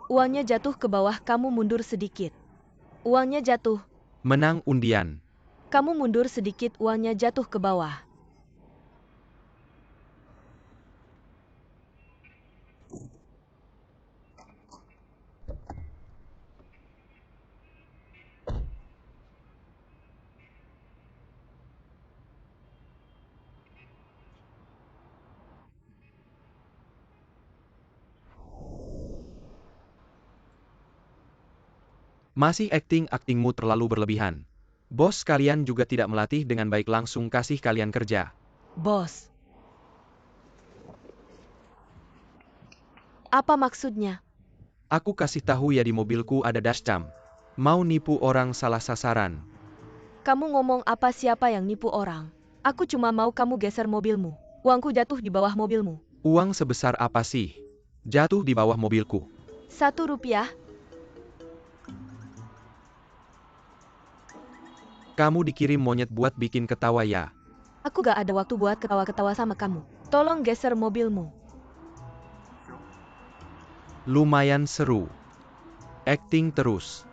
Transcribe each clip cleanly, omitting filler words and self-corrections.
Uangnya jatuh ke bawah, kamu mundur sedikit. Uangnya jatuh. Menang undian. Kamu mundur sedikit, uangnya jatuh ke bawah. Masih aktingmu terlalu berlebihan. Bos kalian juga tidak melatih dengan baik, langsung kasih kalian kerja. Bos. Apa maksudnya? Aku kasih tahu ya, di mobilku ada dashcam. Mau nipu orang salah sasaran. Kamu ngomong apa, siapa yang nipu orang? Aku cuma mau kamu geser mobilmu. Uangku jatuh di bawah mobilmu. Uang sebesar apa sih? Jatuh di bawah mobilku. Rp1. Kamu dikirim monyet buat bikin ketawa ya. Aku gak ada waktu buat ketawa-ketawa sama kamu. Tolong geser mobilmu. Lumayan seru. Akting terus.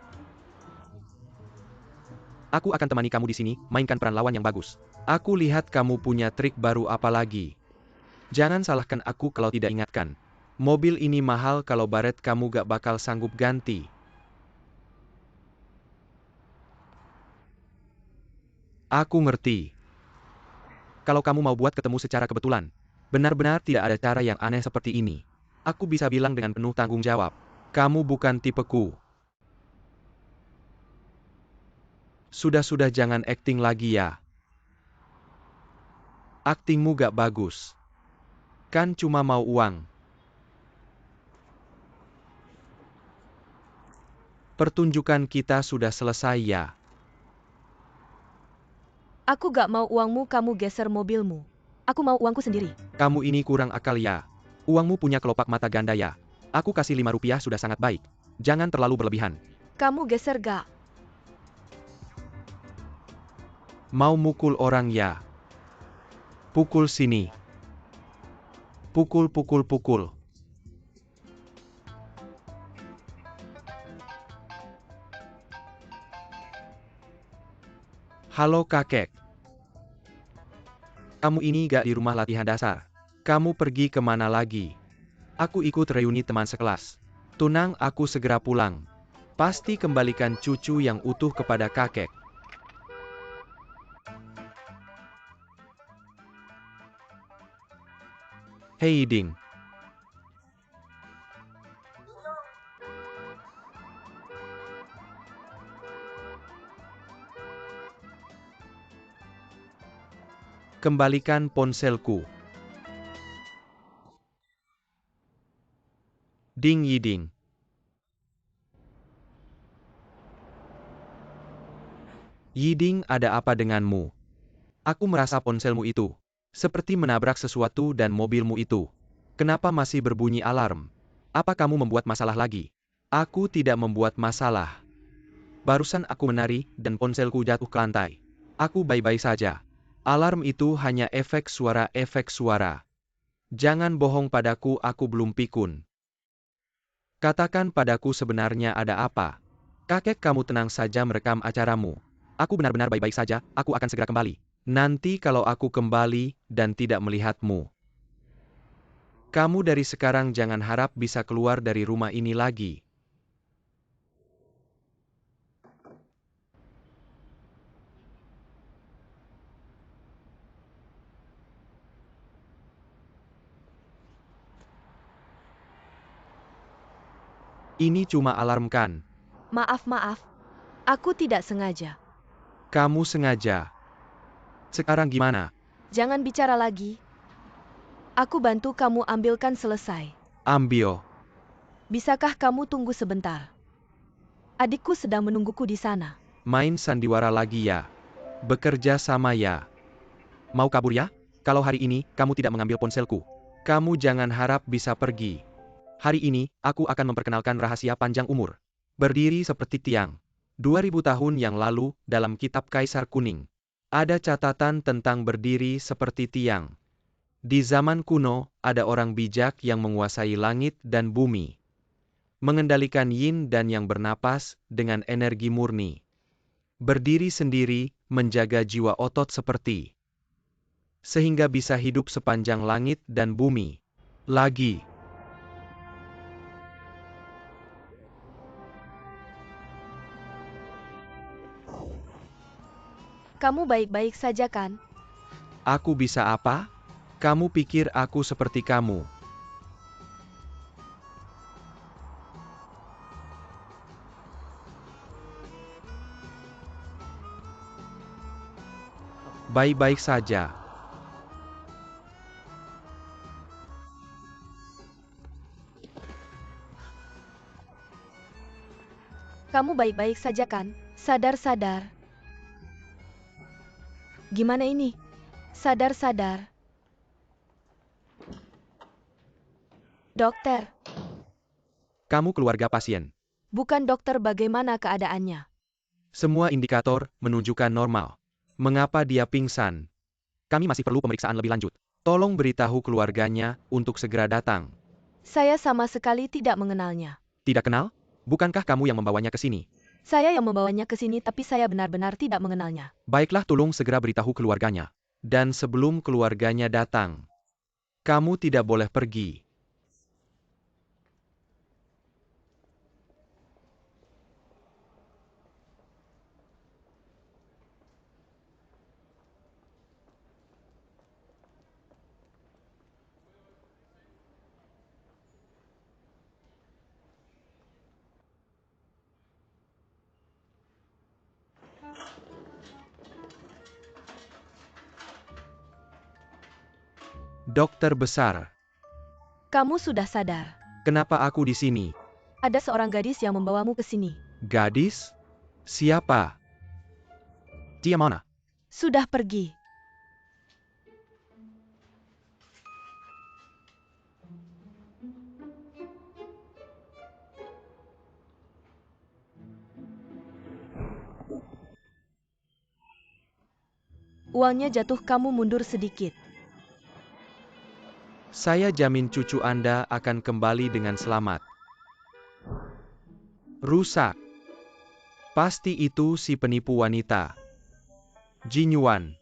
Aku akan temani kamu di sini, mainkan peran lawan yang bagus. Aku lihat kamu punya trik baru apa lagi. Jangan salahkan aku kalau tidak ingatkan. Mobil ini mahal, kalau baret kamu gak bakal sanggup ganti. Aku ngerti. Kalau kamu mau buat ketemu secara kebetulan, benar-benar tidak ada cara yang aneh seperti ini. Aku bisa bilang dengan penuh tanggung jawab, kamu bukan tipeku. Sudah-sudah, jangan akting lagi ya. Aktingmu gak bagus. Kan cuma mau uang. Pertunjukan kita sudah selesai ya. Aku gak mau uangmu, kamu geser mobilmu. Aku mau uangku sendiri. Kamu ini kurang akal ya. Uangmu punya kelopak mata ganda ya. Aku kasih Rp5 sudah sangat baik. Jangan terlalu berlebihan. Kamu geser gak? Mau mukul orang ya? Pukul sini. Pukul, pukul, pukul. Halo kakek. Kamu ini gak di rumah latihan dasar. Kamu pergi kemana lagi? Aku ikut reuni teman sekelas. Tunang, aku segera pulang. Pasti kembalikan cucu yang utuh kepada kakek. Hei Ding. Kembalikan ponselku. Ding Yiding. Yiding, ada apa denganmu? Aku merasa ponselmu itu seperti menabrak sesuatu, dan mobilmu itu kenapa masih berbunyi alarm? Apa kamu membuat masalah lagi? Aku tidak membuat masalah. Barusan aku menari, dan ponselku jatuh ke lantai. Aku baik-baik saja. Alarm itu hanya efek suara, efek suara. Jangan bohong padaku, aku belum pikun. Katakan padaku sebenarnya ada apa? Kakek, kamu tenang saja merekam acaramu. Aku benar-benar baik-baik saja, aku akan segera kembali. Nanti kalau aku kembali dan tidak melihatmu, kamu dari sekarang jangan harap bisa keluar dari rumah ini lagi. Ini cuma alarm kan? Maaf. Aku tidak sengaja. Kamu sengaja. Sekarang gimana? Jangan bicara lagi. Aku bantu kamu ambilkan selesai. Ambil. Bisakah kamu tunggu sebentar? Adikku sedang menungguku di sana. Main sandiwara lagi ya? Bekerja sama ya? Mau kabur ya? Kalau hari ini kamu tidak mengambil ponselku, kamu jangan harap bisa pergi. Hari ini, aku akan memperkenalkan rahasia panjang umur. Berdiri seperti tiang. 2000 tahun yang lalu, dalam kitab Kaisar Kuning, ada catatan tentang berdiri seperti tiang. Di zaman kuno, ada orang bijak yang menguasai langit dan bumi. mengendalikan yin dan yang bernapas dengan energi murni. Berdiri sendiri, menjaga jiwa otot seperti sehingga bisa hidup sepanjang langit dan bumi. Lagi. Kamu baik-baik saja kan? Aku bisa apa? Kamu pikir aku seperti kamu? Baik-baik saja. Kamu baik-baik saja kan? Sadar-sadar. Gimana ini? Sadar-sadar. Dokter, Kamu keluarga pasien. bukan dokter, bagaimana keadaannya? Semua indikator menunjukkan normal. Mengapa dia pingsan? Kami masih perlu pemeriksaan lebih lanjut. Tolong beritahu keluarganya untuk segera datang. Saya sama sekali tidak mengenalnya. Tidak kenal? Bukankah kamu yang membawanya ke sini? Saya yang membawanya ke sini, tapi saya benar-benar tidak mengenalnya. Baiklah, tolong segera beritahu keluarganya. Dan sebelum keluarganya datang, kamu tidak boleh pergi. Dokter besar, Kamu sudah sadar. kenapa aku di sini? Ada seorang gadis yang membawamu ke sini. Gadis? Siapa? Dia mana? Sudah pergi. Uangnya jatuh, kamu mundur sedikit. Saya jamin cucu Anda akan kembali dengan selamat. Rusak. Pasti itu si penipu wanita. Jinyuan.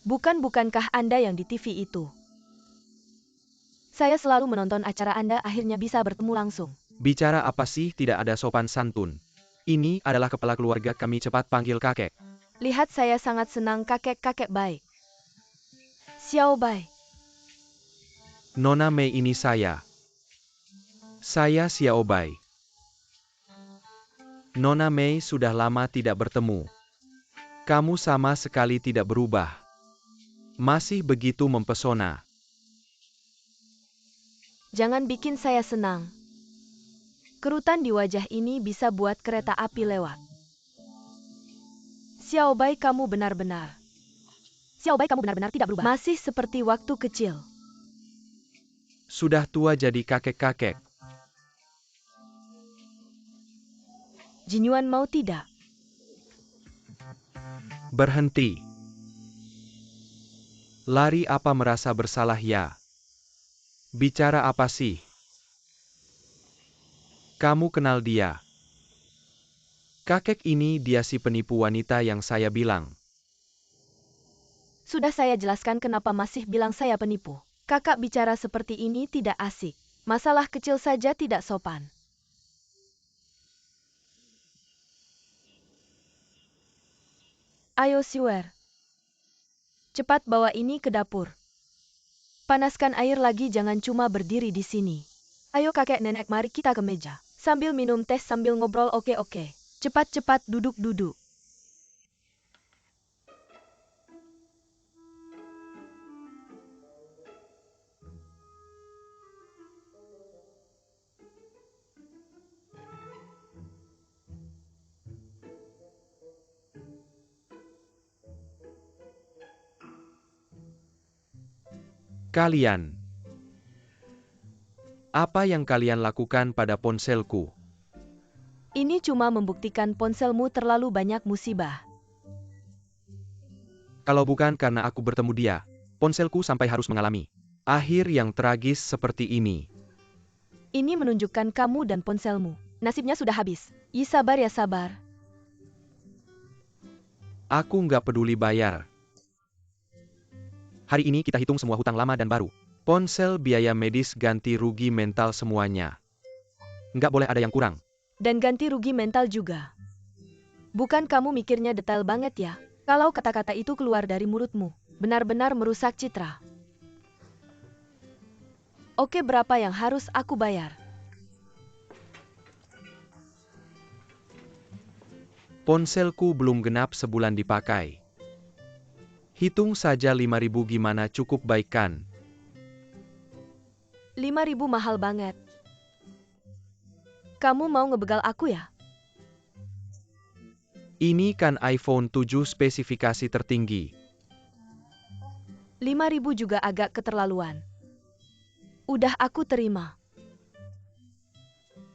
Bukankah Anda yang di TV itu? Saya selalu menonton acara Anda, akhirnya bisa bertemu langsung. Bicara apa sih, tidak ada sopan santun. Ini adalah kepala keluarga kami, cepat panggil kakek. Lihat, saya sangat senang, kakek-kakek baik. Xiao Bai. Nona Mei, ini saya. Saya Xiao Bai. Nona Mei, sudah lama tidak bertemu. Kamu sama sekali tidak berubah. Masih begitu mempesona. Jangan bikin saya senang. Kerutan di wajah ini bisa buat kereta api lewat. Xiao Bai, kamu benar-benar. Xiao Bai, kamu benar-benar tidak berubah. Masih seperti waktu kecil. Sudah tua jadi kakek-kakek. Jinyuan mau tidak? Berhenti. Lari apa, merasa bersalah ya? Bicara apa sih? Kamu kenal dia? Kakek ini dia si penipu wanita yang saya bilang. Sudah saya jelaskan kenapa masih bilang saya penipu. Kakak bicara seperti ini tidak asik. Masalah kecil saja tidak sopan. Ayo Siwer. Cepat bawa ini ke dapur. Panaskan air lagi, jangan cuma berdiri di sini. Ayo kakek nenek, mari kita ke meja. Sambil minum teh sambil ngobrol, oke. Cepat-cepat duduk-duduk. Kalian. Apa yang kalian lakukan pada ponselku? Ini cuma membuktikan ponselmu terlalu banyak musibah. Kalau bukan karena aku bertemu dia, ponselku sampai harus mengalami akhir yang tragis seperti ini. Ini menunjukkan kamu dan ponselmu. Nasibnya sudah habis. Sabar ya sabar. Aku nggak peduli bayar. Hari ini kita hitung semua hutang lama dan baru. Ponsel, biaya medis, ganti rugi mental semuanya. Nggak boleh ada yang kurang. Dan ganti rugi mental juga. Bukan kamu mikirnya detail banget ya? Kalau kata-kata itu keluar dari mulutmu, benar-benar merusak citra. Oke, berapa yang harus aku bayar? Ponselku belum genap sebulan dipakai. Hitung saja 5.000 gimana, cukup baik kan? 5.000 mahal banget. Kamu mau ngebegal aku ya? Ini kan iPhone 7 spesifikasi tertinggi. 5.000 juga agak keterlaluan. Udah aku terima.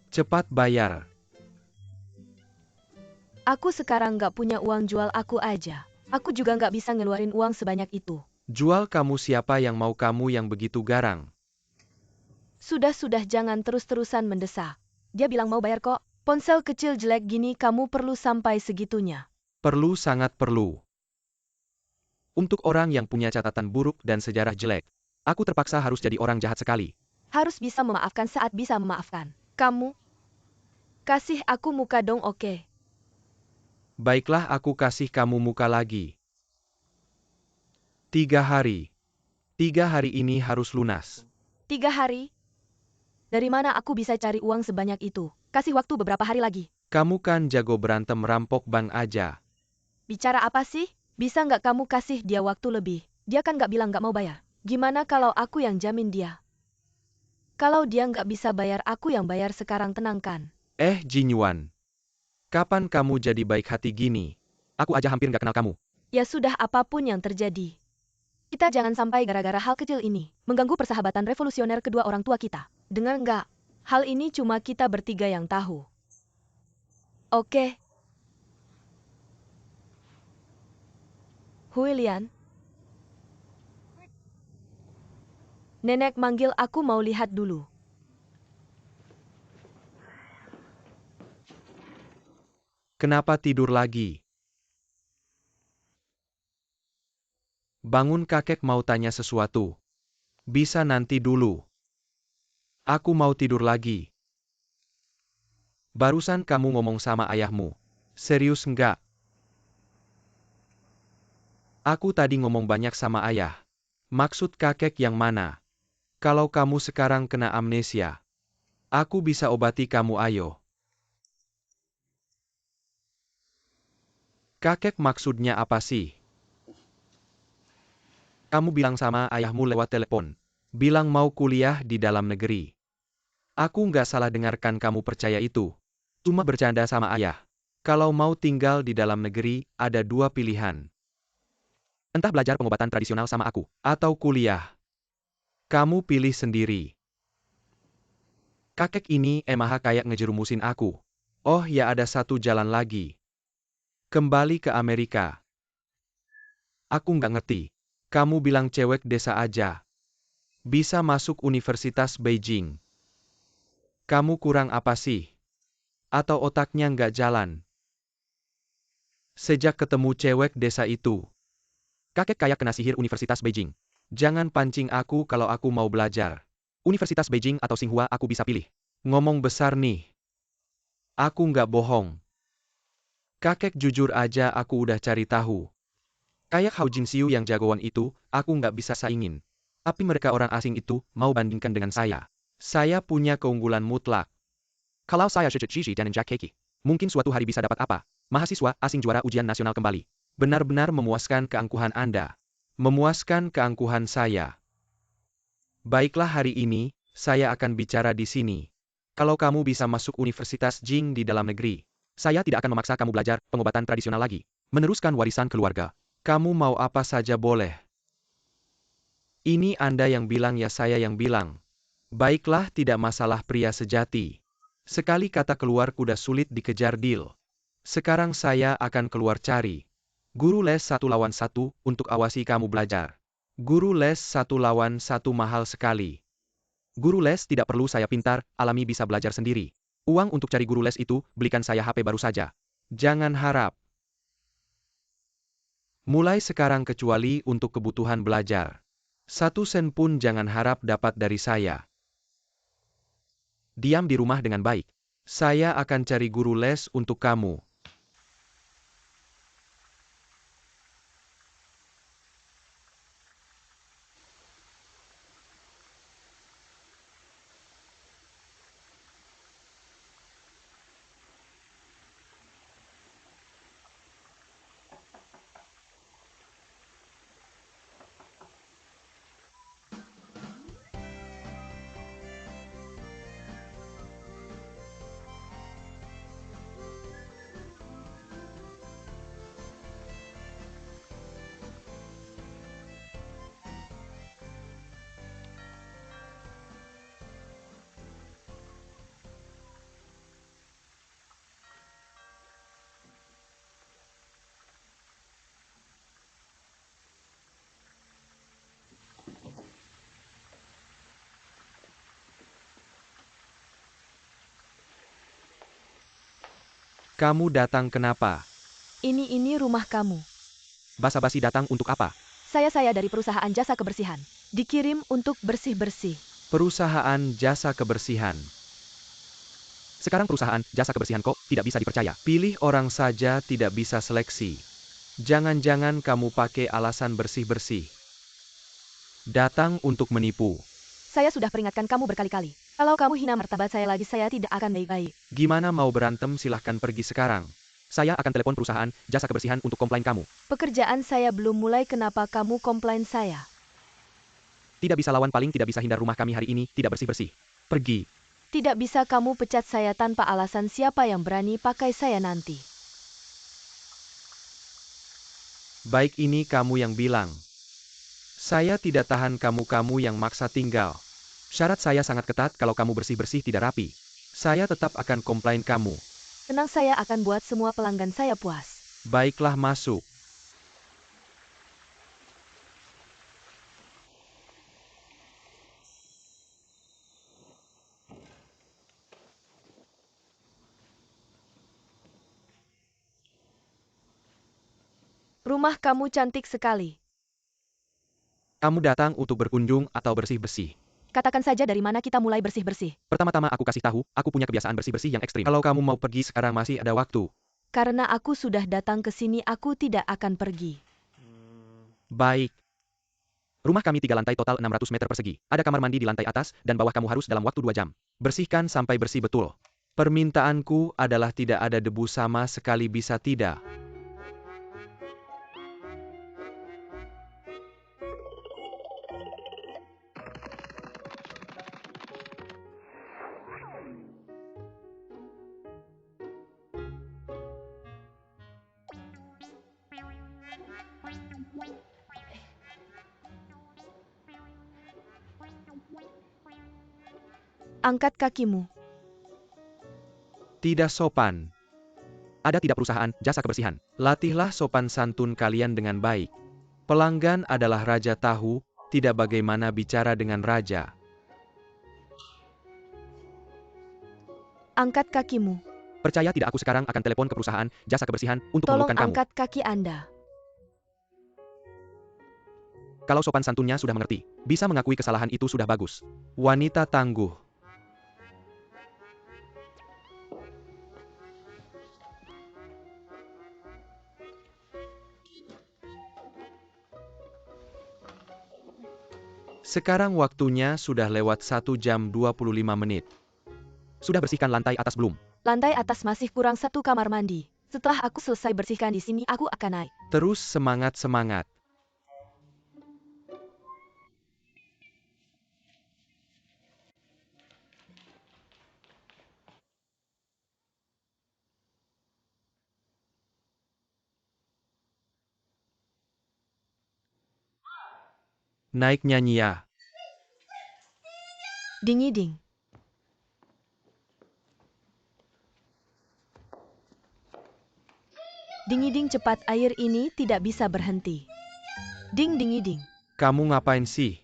Cepat bayar. Aku sekarang nggak punya uang, jual aku aja. Aku juga nggak bisa ngeluarin uang sebanyak itu. Jual kamu, siapa yang mau kamu yang begitu garang? Sudah jangan terus-terusan mendesak. Dia bilang mau bayar kok. Ponsel kecil jelek gini kamu perlu sampai segitunya. Perlu, sangat perlu. Untuk orang yang punya catatan buruk dan sejarah jelek, aku terpaksa harus jadi orang jahat sekali. Harus bisa memaafkan saat bisa memaafkan. Kamu kasih aku muka dong, oke? Baiklah, aku kasih kamu muka lagi. 3 hari. 3 hari ini harus lunas. 3 hari? Dari mana aku bisa cari uang sebanyak itu? Kasih waktu beberapa hari lagi. Kamu kan jago berantem, rampok bank aja. Bicara apa sih? Bisa nggak kamu kasih dia waktu lebih? Dia kan nggak bilang nggak mau bayar. Gimana kalau aku yang jamin dia? Kalau dia nggak bisa bayar, aku yang bayar sekarang, tenangkan. Jinyuan. Kapan kamu jadi baik hati gini? Aku aja hampir nggak kenal kamu. Ya sudah, apapun yang terjadi. Kita jangan sampai gara-gara hal kecil ini mengganggu persahabatan revolusioner kedua orang tua kita. Dengar nggak? Hal ini cuma kita bertiga yang tahu. Oke? Huilian? Nenek manggil, aku mau lihat dulu. Kenapa tidur lagi? Bangun, kakek mau tanya sesuatu. Bisa nanti dulu. Aku mau tidur lagi. Barusan kamu ngomong sama ayahmu. Serius nggak? Aku tadi ngomong banyak sama ayah. Maksud kakek yang mana? Kalau kamu sekarang kena amnesia, aku bisa obati kamu, ayo. Kakek maksudnya apa sih? Kamu bilang sama ayahmu lewat telepon. Bilang mau kuliah di dalam negeri. Aku nggak salah dengarkan kamu percaya itu. Cuma bercanda sama ayah. Kalau mau tinggal di dalam negeri, ada 2 pilihan. Entah belajar pengobatan tradisional sama aku, atau kuliah. Kamu pilih sendiri. Kakek ini emang kayak ngejerumusin aku. Oh ya, ada satu jalan lagi. Kembali ke Amerika. Aku nggak ngerti. Kamu bilang cewek desa aja bisa masuk Universitas Beijing. Kamu kurang apa sih? Atau otaknya nggak jalan? Sejak ketemu cewek desa itu, kakek kayak kena sihir Universitas Beijing. Jangan pancing aku kalau aku mau belajar. Universitas Beijing atau Tsinghua aku bisa pilih. Ngomong besar nih. Aku nggak bohong. Kakek, jujur aja aku udah cari tahu. Kayak Hao Jinxiu yang jagoan itu, aku nggak bisa saingin. Tapi mereka orang asing itu, mau bandingkan dengan saya. Saya punya keunggulan mutlak. Kalau saya Shichi dan Jack Keki, mungkin suatu hari bisa dapat apa? Mahasiswa asing juara ujian nasional kembali. Benar-benar memuaskan keangkuhan Anda. Memuaskan keangkuhan saya. Baiklah, hari ini, saya akan bicara di sini. Kalau kamu bisa masuk Universitas Jing di dalam negeri, saya tidak akan memaksa kamu belajar pengobatan tradisional lagi. Meneruskan warisan keluarga. Kamu mau apa saja boleh. Ini Anda yang bilang ya saya yang bilang. Baiklah tidak masalah pria sejati. Sekali kata keluar kuda sulit dikejar Deal. Sekarang saya akan keluar cari guru les 1 lawan 1 untuk awasi kamu belajar. Guru les 1 lawan 1 mahal sekali. Guru les tidak perlu saya pintar, alami bisa belajar sendiri. Uang untuk cari guru les itu, belikan saya HP baru saja. Jangan harap. Mulai sekarang kecuali untuk kebutuhan belajar. 1 sen pun jangan harap dapat dari saya. Diam di rumah dengan baik. Saya akan cari guru les untuk kamu. Kamu datang kenapa? Ini rumah kamu. Basa-basi datang untuk apa? Saya dari perusahaan jasa kebersihan. Dikirim untuk bersih-bersih. Perusahaan jasa kebersihan. Sekarang perusahaan jasa kebersihan kok tidak bisa dipercaya. Pilih orang saja tidak bisa seleksi. Jangan-jangan kamu pakai alasan bersih-bersih. Datang untuk menipu. Saya sudah peringatkan kamu berkali-kali. Kalau kamu hina martabat saya lagi, saya tidak akan baik-baik. Gimana mau berantem silahkan pergi sekarang. Saya akan telepon perusahaan jasa kebersihan untuk komplain kamu. Pekerjaan saya belum mulai, kenapa kamu komplain saya? Tidak bisa lawan paling tidak bisa hindar rumah kami hari ini tidak bersih-bersih. Pergi. Tidak bisa kamu pecat saya tanpa alasan, siapa yang berani pakai saya nanti? Baik ini kamu yang bilang. Saya tidak tahan kamu-kamu yang maksa tinggal. Syarat saya sangat ketat kalau kamu bersih-bersih tidak rapi. Saya tetap akan komplain kamu. Tenang, saya akan buat semua pelanggan saya puas. Baiklah masuk. Rumah kamu cantik sekali. Kamu datang untuk berkunjung atau bersih-bersih? Katakan saja dari mana kita mulai bersih-bersih. Pertama-tama aku kasih tahu, aku punya kebiasaan bersih-bersih yang ekstrim. Kalau kamu mau pergi sekarang masih ada waktu. Karena aku sudah datang ke sini, aku tidak akan pergi. Baik. Rumah kami 3 lantai total 600 meter persegi. Ada kamar mandi di lantai atas, dan bawah kamu harus dalam waktu 2 jam. Bersihkan sampai bersih betul. Permintaanku adalah tidak ada debu sama sekali, bisa tidak? Angkat kakimu. Tidak sopan. Ada tidak perusahaan jasa kebersihan? Latihlah sopan santun kalian dengan baik. Pelanggan adalah raja tahu, tidak bagaimana bicara dengan raja. Angkat kakimu. Percaya tidak, aku sekarang akan telepon ke perusahaan jasa kebersihan untuk Tolong mengeluhkan kamu. angkat kaki Anda. Kalau sopan santunnya sudah mengerti, bisa mengakui kesalahan itu sudah bagus. Wanita tangguh. Sekarang waktunya sudah lewat 1 jam 25 menit. Sudah bersihkan lantai atas belum? Lantai atas masih kurang 1 kamar mandi. Setelah aku selesai bersihkan di sini, aku akan naik. Terus semangat-semangat. Naik nyanyi ya. Ding-ding. Ding-ding cepat, air ini tidak bisa berhenti. Ding-ding. Kamu ngapain sih?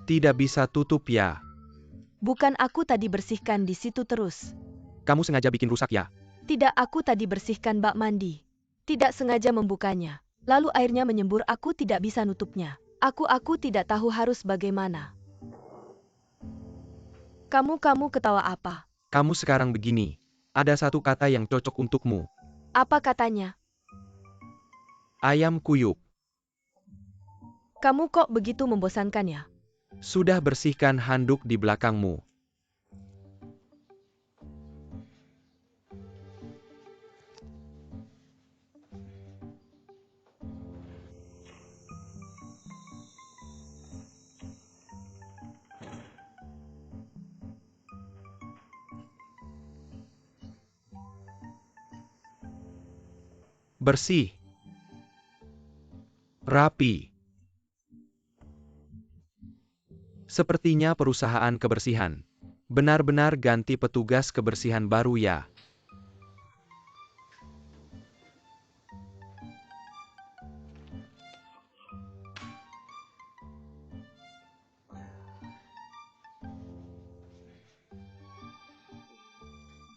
Tidak bisa tutup ya. Bukan aku tadi bersihkan di situ terus. Kamu sengaja bikin rusak ya? Tidak, aku tadi bersihkan bak mandi. Tidak sengaja membukanya. Lalu airnya menyembur, aku tidak bisa nutupnya. Aku tidak tahu harus bagaimana. Kamu ketawa apa? Kamu sekarang begini. Ada satu kata yang cocok untukmu. Apa katanya? Ayam kuyup. Kamu kok begitu membosankan ya? Sudah bersihkan handuk di belakangmu. Bersih. Rapi. Sepertinya perusahaan kebersihan. Benar-benar ganti petugas kebersihan baru ya.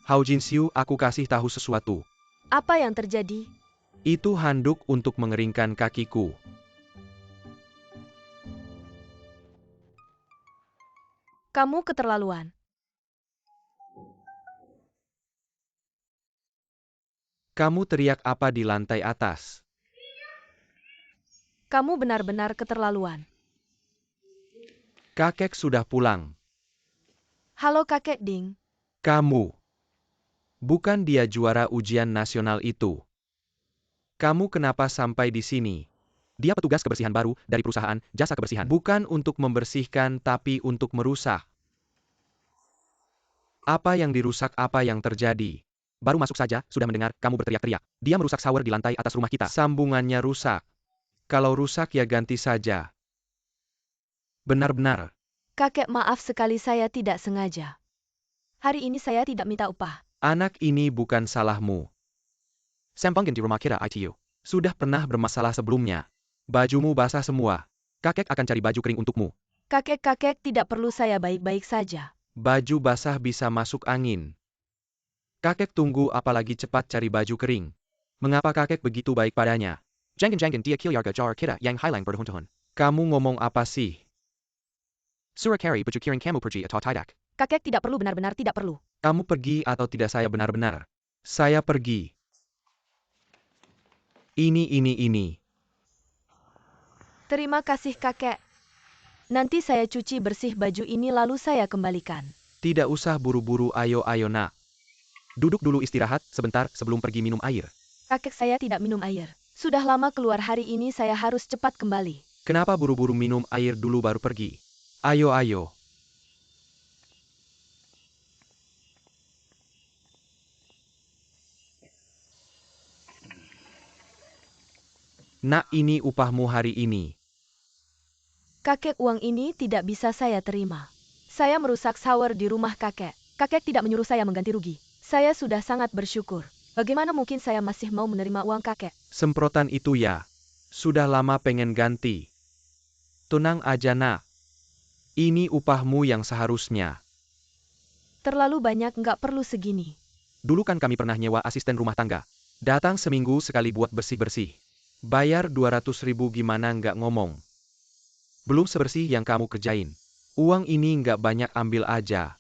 Hao Jinxiu, aku kasih tahu sesuatu. Apa yang terjadi? Itu handuk untuk mengeringkan kakiku. Kamu keterlaluan. Kamu teriak apa di lantai atas? Kamu benar-benar keterlaluan. Kakek sudah pulang. Halo kakek Ding. Kamu. Bukan dia juara ujian nasional itu. Kamu kenapa sampai di sini? Dia petugas kebersihan baru dari perusahaan jasa kebersihan. Bukan untuk membersihkan tapi untuk merusak. Apa yang dirusak, apa yang terjadi? Baru masuk saja, sudah mendengar kamu berteriak-teriak. Dia merusak shower di lantai atas rumah kita. Sambungannya rusak. Kalau rusak ya ganti saja. Benar-benar. Kakek, maaf sekali, saya tidak sengaja. Hari ini saya tidak minta upah. Anak ini bukan salahmu. Sambungan di rumah kita ITU. Sudah pernah bermasalah sebelumnya. Bajumu basah semua. Kakek akan cari baju kering untukmu. Kakek, tidak perlu, saya baik-baik saja. Baju basah bisa masuk angin. Kakek tunggu apalagi, cepat cari baju kering. Mengapa kakek begitu baik padanya? Jangan dia kilarga jar kita yang hilang berhuntuhan. Kamu ngomong apa sih? Surakari baju kering kamu pergi atau tidak? Kakek tidak perlu, benar-benar tidak perlu. Kamu pergi atau tidak, saya benar-benar. Saya pergi. Ini. Terima kasih kakek. Nanti saya cuci bersih baju ini lalu saya kembalikan. Tidak usah buru-buru, ayo nak. Duduk dulu istirahat sebentar sebelum pergi minum air. Kakek, saya tidak minum air. Sudah lama keluar, hari ini saya harus cepat kembali. Kenapa buru-buru minum air dulu baru pergi? Ayo. Nak, ini upahmu hari ini. Kakek, uang ini tidak bisa saya terima. Saya merusak shower di rumah kakek. Kakek tidak menyuruh saya mengganti rugi. Saya sudah sangat bersyukur. Bagaimana mungkin saya masih mau menerima uang kakek? Semprotan itu ya. Sudah lama pengen ganti. Tenang aja nak. Ini upahmu yang seharusnya. Terlalu banyak, nggak perlu segini. Dulu kan kami pernah nyewa asisten rumah tangga. Datang seminggu sekali buat bersih-bersih. Bayar 200.000, gimana nggak ngomong. Belum sebersih yang kamu kerjain. Uang ini nggak banyak, ambil aja.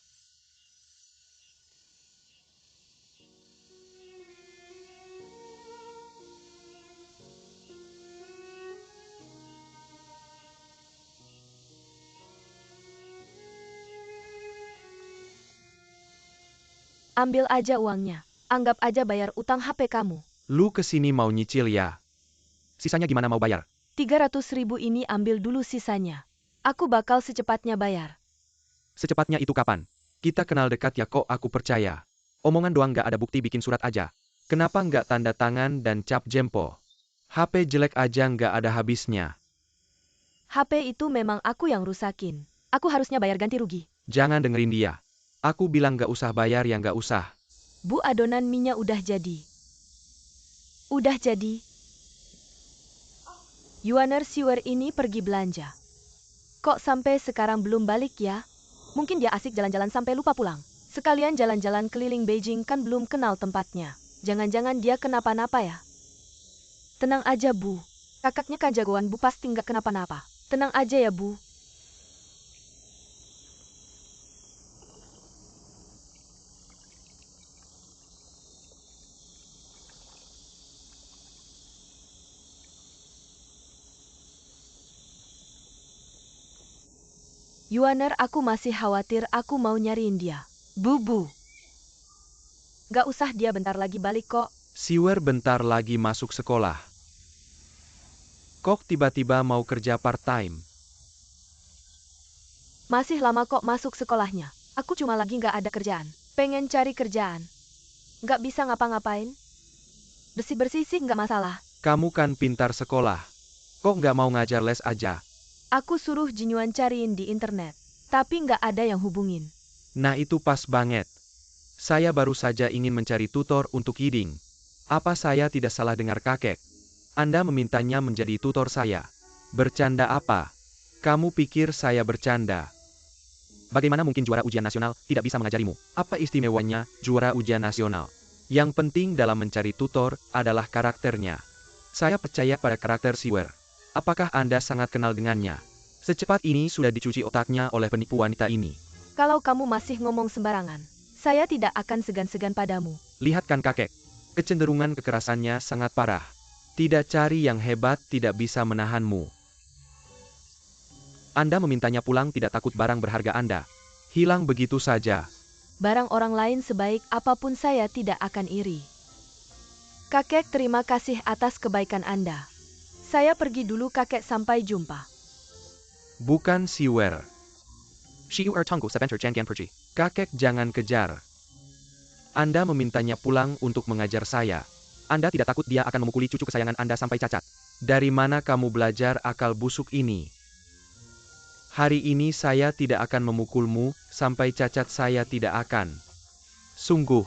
Ambil aja uangnya. Anggap aja bayar utang HP kamu. Lu kesini mau nyicil ya? Sisanya gimana mau bayar? 300.000 ini ambil dulu sisanya. Aku bakal secepatnya bayar. Secepatnya itu kapan? Kita kenal dekat ya, kok aku percaya. Omongan doang nggak ada bukti, bikin surat aja. Kenapa nggak tanda tangan dan cap jempol? HP jelek aja nggak ada habisnya. HP itu memang aku yang rusakin. Aku harusnya bayar ganti rugi. Jangan dengerin dia. Aku bilang gak usah bayar yang gak usah. Bu, adonan minyak udah jadi. Udah jadi. Yuaner Siwer ini pergi belanja. Kok sampai sekarang belum balik ya? Mungkin dia asik jalan-jalan sampai lupa pulang. Sekalian jalan-jalan keliling Beijing kan belum kenal tempatnya. Jangan-jangan dia kenapa-napa ya? Tenang aja Bu. Kakaknya kan jagoan Bu, pasti nggak kenapa-napa. Tenang aja ya Bu. Yuaner, aku masih khawatir, aku mau nyariin dia. Bu. Gak usah, dia bentar lagi balik kok. Siwer bentar lagi masuk sekolah. Kok tiba-tiba mau kerja part-time? Masih lama kok masuk sekolahnya. Aku cuma lagi gak ada kerjaan. Pengen cari kerjaan. Gak bisa ngapa-ngapain. Bersih-bersih sih gak masalah. Kamu kan pintar sekolah. Kok gak mau ngajar les aja? Aku suruh Jinyuan cariin di internet. Tapi gak ada yang hubungin. Nah itu pas banget. Saya baru saja ingin mencari tutor untuk Yiding. Apa saya tidak salah dengar kakek? Anda memintanya menjadi tutor saya. Bercanda apa? Kamu pikir saya bercanda? Bagaimana mungkin juara ujian nasional tidak bisa mengajarimu? Apa istimewanya juara ujian nasional? Yang penting dalam mencari tutor adalah karakternya. Saya percaya pada karakter Siwer. Apakah Anda sangat kenal dengannya? Secepat ini sudah dicuci otaknya oleh penipu wanita ini. Kalau kamu masih ngomong sembarangan, saya tidak akan segan-segan padamu. Lihat kan kakek, kecenderungan kekerasannya sangat parah. Tidak cari yang hebat tidak bisa menahanmu. Anda memintanya pulang tidak takut barang berharga Anda hilang begitu saja. Barang orang lain sebaik apapun saya tidak akan iri. Kakek, terima kasih atas kebaikan Anda. Saya pergi dulu kakek, sampai jumpa. Bukan Siwer. Shiu tunggu sebentar, jangan pergi. Kakek jangan kejar. Anda memintanya pulang untuk mengajar saya. Anda tidak takut dia akan memukuli cucu kesayangan Anda sampai cacat. Dari mana kamu belajar akal busuk ini? Hari ini saya tidak akan memukulmu, sampai cacat saya tidak akan. Sungguh.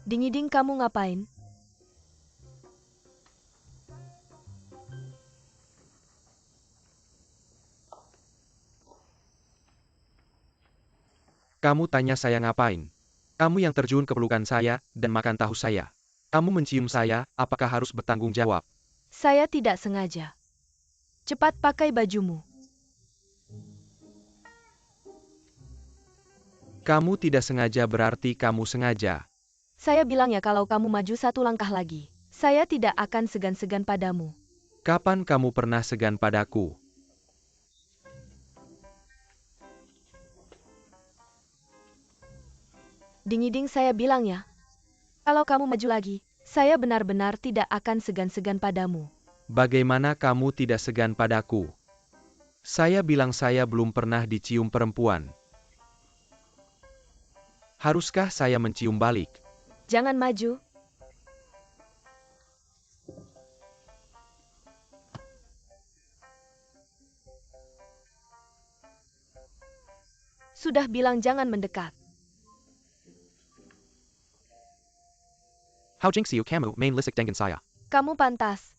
Ding-ding, kamu ngapain? Kamu tanya saya ngapain? Kamu yang terjun ke pelukan saya, dan makan tahu saya. Kamu mencium saya, apakah harus bertanggung jawab? Saya tidak sengaja. Cepat pakai bajumu. Kamu tidak sengaja berarti kamu sengaja. Saya bilang ya, kalau kamu maju satu langkah lagi, saya tidak akan segan-segan padamu. Kapan kamu pernah segan padaku? Ding-ding, saya bilang ya. Kalau kamu maju lagi, saya benar-benar tidak akan segan-segan padamu. Bagaimana kamu tidak segan padaku? Saya bilang saya belum pernah dicium perempuan. Haruskah saya mencium balik? Jangan maju. Sudah bilang jangan mendekat. How jinxiu kamu main lisik dengan saya? Kamu pantas.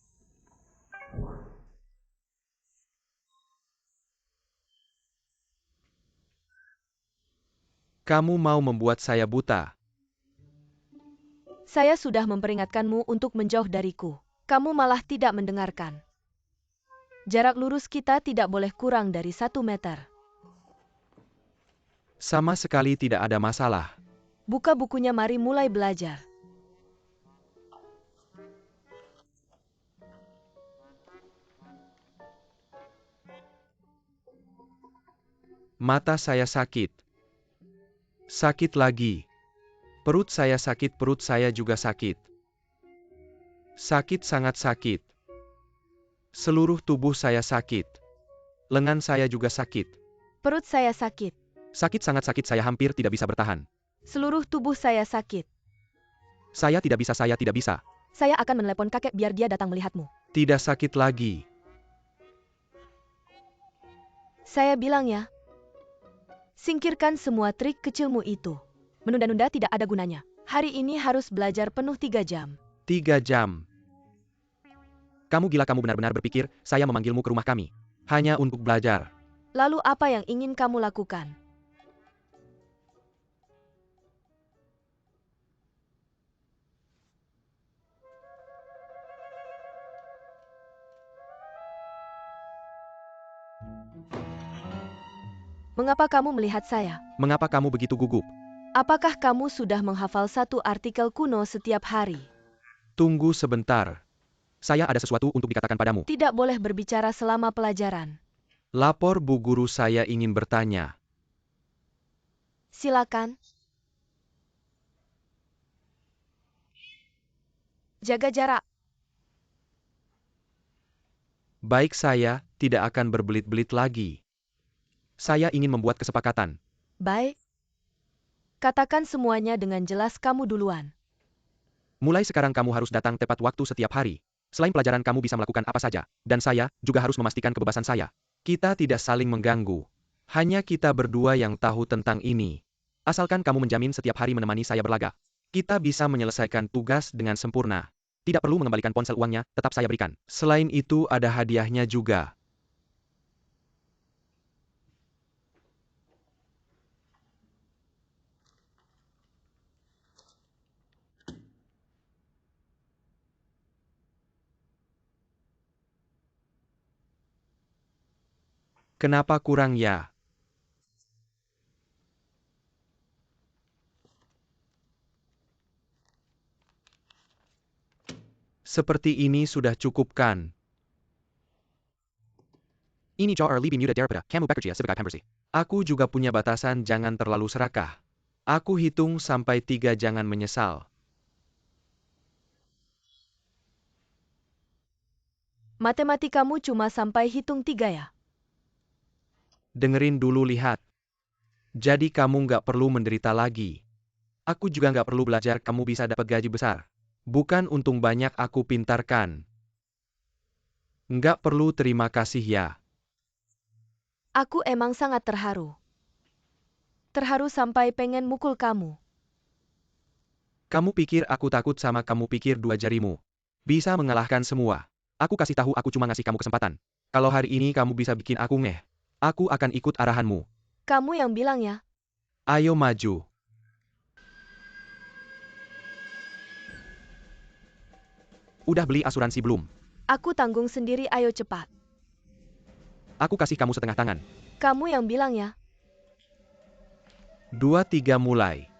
Kamu mau membuat saya buta. Saya sudah memperingatkanmu untuk menjauh dariku. Kamu malah tidak mendengarkan. Jarak lurus kita tidak boleh kurang dari 1 meter. Sama sekali tidak ada masalah. Buka bukunya, mari mulai belajar. Mata saya sakit. Sakit lagi. Perut saya sakit, perut saya juga sakit. Sakit, sangat sakit. Seluruh tubuh saya sakit. Lengan saya juga sakit. Perut saya sakit. Sakit, sangat sakit, saya hampir tidak bisa bertahan. Seluruh tubuh saya sakit. Saya tidak bisa, saya tidak bisa. Saya akan menelepon kakek biar dia datang melihatmu. Tidak sakit lagi. Saya bilang ya. Singkirkan semua trik kecilmu itu. Menunda-nunda tidak ada gunanya. Hari ini harus belajar penuh 3 jam. 3 jam. Kamu gila, kamu benar-benar berpikir saya memanggilmu ke rumah kami hanya untuk belajar. Lalu apa yang ingin kamu lakukan? Mengapa kamu melihat saya? Mengapa kamu begitu gugup? Apakah kamu sudah menghafal satu artikel kuno setiap hari? Tunggu sebentar. Saya ada sesuatu untuk dikatakan padamu. Tidak boleh berbicara selama pelajaran. Lapor Bu Guru, saya ingin bertanya. Silakan. Jaga jarak. Baik, saya tidak akan berbelit-belit lagi. Saya ingin membuat kesepakatan. Baik. Katakan semuanya dengan jelas, kamu duluan. Mulai sekarang kamu harus datang tepat waktu setiap hari. Selain pelajaran kamu bisa melakukan apa saja. Dan saya juga harus memastikan kebebasan saya. Kita tidak saling mengganggu. Hanya kita berdua yang tahu tentang ini. Asalkan kamu menjamin setiap hari menemani saya berlaga. Kita bisa menyelesaikan tugas dengan sempurna. Tidak perlu mengembalikan ponsel, uangnya tetap saya berikan. Selain itu ada hadiahnya juga. Kenapa kurang ya? Seperti ini sudah cukup kan? Ini jar lebih mudah daripada kamu bekerja sebagai pembersih. Aku juga punya batasan, jangan terlalu serakah. Aku hitung sampai 3, jangan menyesal. Matematikamu cuma sampai hitung 3 ya? Dengerin dulu, lihat. Jadi kamu nggak perlu menderita lagi. Aku juga nggak perlu belajar, kamu bisa dapat gaji besar. Bukan untung banyak aku pintarkan. Nggak perlu terima kasih ya. Aku emang sangat terharu. Terharu sampai pengen mukul kamu. Kamu pikir aku takut sama kamu, pikir 2 jarimu bisa mengalahkan semua. Aku kasih tahu, aku cuma ngasih kamu kesempatan. Kalau hari ini kamu bisa bikin aku ngeh, aku akan ikut arahanmu. Kamu yang bilang ya. Ayo maju. Udah beli asuransi belum? Aku tanggung sendiri, ayo cepat. Aku kasih kamu setengah tangan. Kamu yang bilang ya. 2, 3 mulai.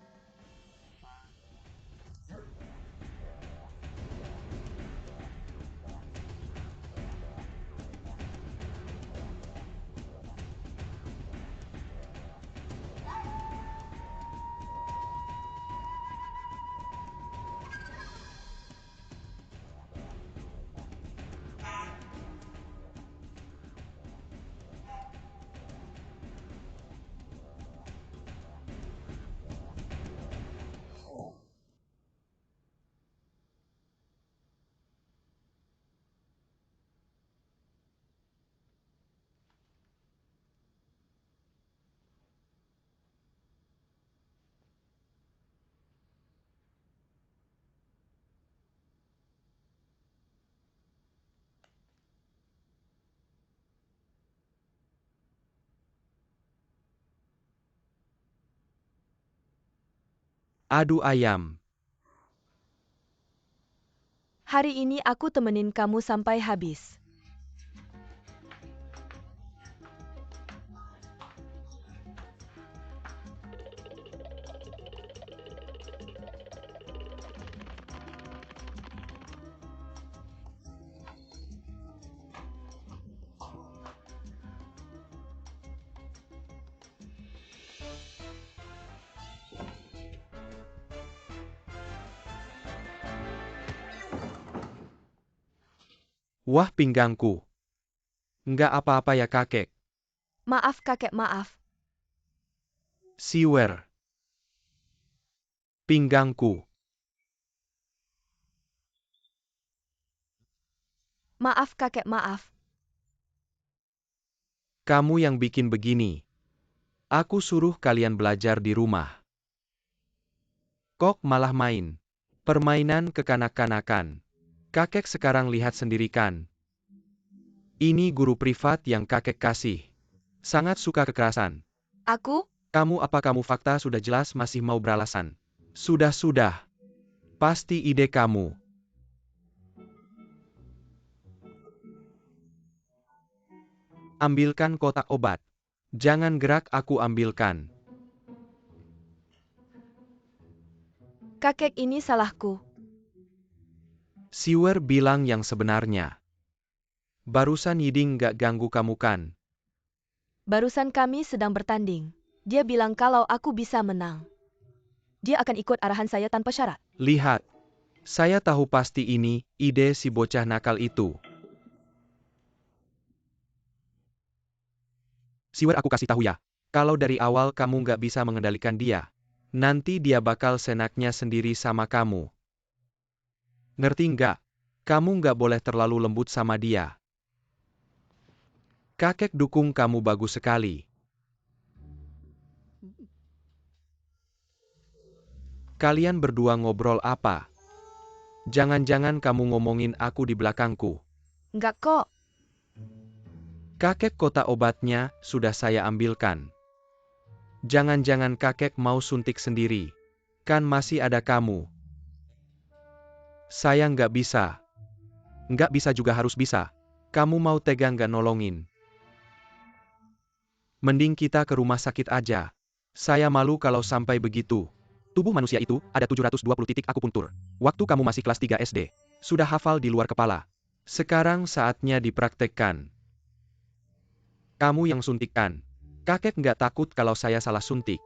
Adu ayam. Hari ini aku temenin kamu sampai habis. Wah pinggangku. Nggak apa-apa ya kakek. Maaf kakek, maaf. Siwer. Pinggangku. Maaf kakek, maaf. Kamu yang bikin begini. Aku suruh kalian belajar di rumah. Kok malah main. Permainan kekanak-kanakan. Kakek sekarang lihat sendiri kan. Ini guru privat yang kakek kasih. Sangat suka kekerasan. Aku? Kamu fakta sudah jelas masih mau beralasan. Sudah. Pasti ide kamu. Ambilkan kotak obat. Jangan gerak, aku ambilkan. Kakek, ini salahku. Siwer bilang yang sebenarnya. Barusan Yiding gak ganggu kamu kan? Barusan kami sedang bertanding. Dia bilang kalau aku bisa menang. Dia akan ikut arahan saya tanpa syarat. Lihat. Saya tahu pasti ini ide si bocah nakal itu. Siwer, aku kasih tahu ya. Kalau dari awal kamu gak bisa mengendalikan dia, nanti dia bakal senaknya sendiri sama kamu. Ngerti nggak? Kamu nggak boleh terlalu lembut sama dia. Kakek dukung kamu bagus sekali. Kalian berdua ngobrol apa? Jangan-jangan kamu ngomongin aku di belakangku. Enggak kok. Kakek, kotak obatnya sudah saya ambilkan. Jangan-jangan kakek mau suntik sendiri. Kan masih ada kamu. Saya nggak bisa. Nggak bisa juga harus bisa. Kamu mau tega nggak nolongin? Mending kita ke rumah sakit aja. Saya malu kalau sampai begitu. Tubuh manusia itu ada 720 titik akupuntur. Waktu kamu masih kelas 3 SD. Sudah hafal di luar kepala. Sekarang saatnya dipraktekkan. Kamu yang suntikkan. Kakek nggak takut kalau saya salah suntik.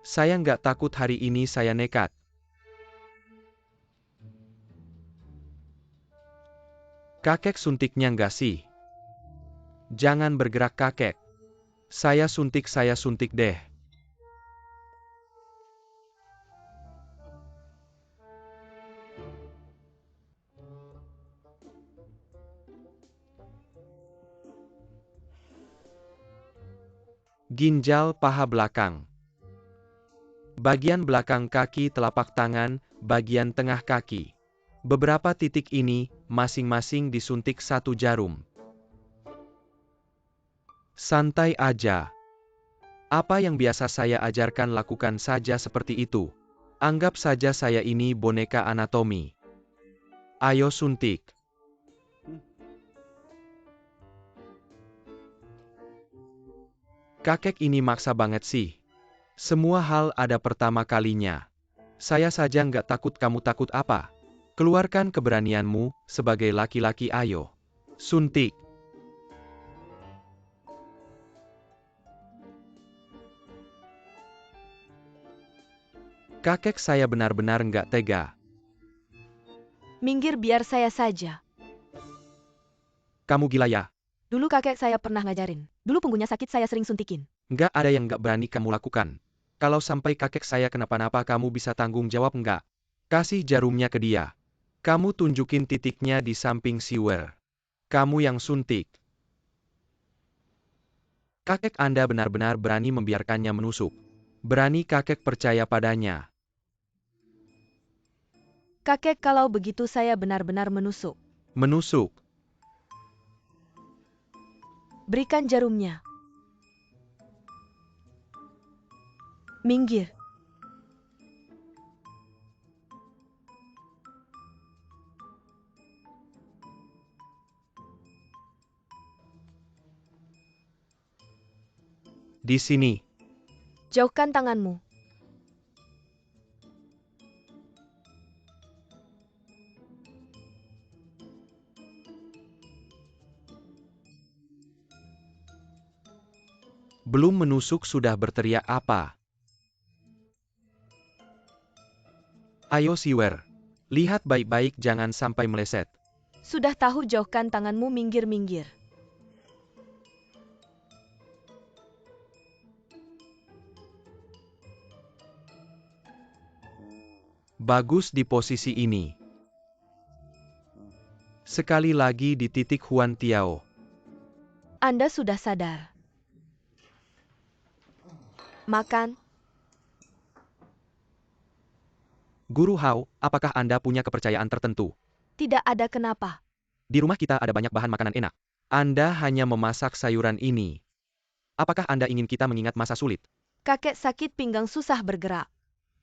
Saya nggak takut hari ini saya nekat. Kakek suntiknya nggak sih? Jangan bergerak kakek. Saya suntik deh. Ginjal paha belakang. Bagian belakang kaki, telapak tangan, bagian tengah kaki. Beberapa titik ini, masing-masing disuntik 1 jarum. Santai aja. Apa yang biasa saya ajarkan lakukan saja seperti itu. Anggap saja saya ini boneka anatomi. Ayo suntik. Kakek ini maksa banget sih. Semua hal ada pertama kalinya. Saya saja nggak takut, kamu takut apa? Keluarkan keberanianmu, sebagai laki-laki, ayo. Suntik. Kakek, saya benar-benar nggak tega. Minggir, biar saya saja. Kamu gila ya? Dulu kakek saya pernah ngajarin. Dulu punggungnya sakit, saya sering suntikin. Nggak ada yang nggak berani kamu lakukan. Kalau sampai kakek saya kenapa-napa, kamu bisa tanggung jawab nggak? Kasih jarumnya ke dia. Kamu tunjukin titiknya di samping Siwer. Kamu yang suntik. Kakek, Anda benar-benar berani membiarkannya menusuk. Berani kakek percaya padanya. Kakek, kalau begitu saya benar-benar menusuk. Menusuk. Berikan jarumnya. Minggir. Di sini. Jauhkan tanganmu. Belum menusuk sudah berteriak apa? Ayo Siwer. Lihat baik-baik jangan sampai meleset. Sudah tahu, jauhkan tanganmu, minggir-minggir. Bagus di posisi ini. Sekali lagi di titik Huan Tiao. Anda sudah sadar. Makan. Guru Hao, apakah Anda punya kepercayaan tertentu? Tidak ada kenapa. Di rumah kita ada banyak bahan makanan enak. Anda hanya memasak sayuran ini. Apakah Anda ingin kita mengingat masa sulit? Kakek sakit pinggang, susah bergerak.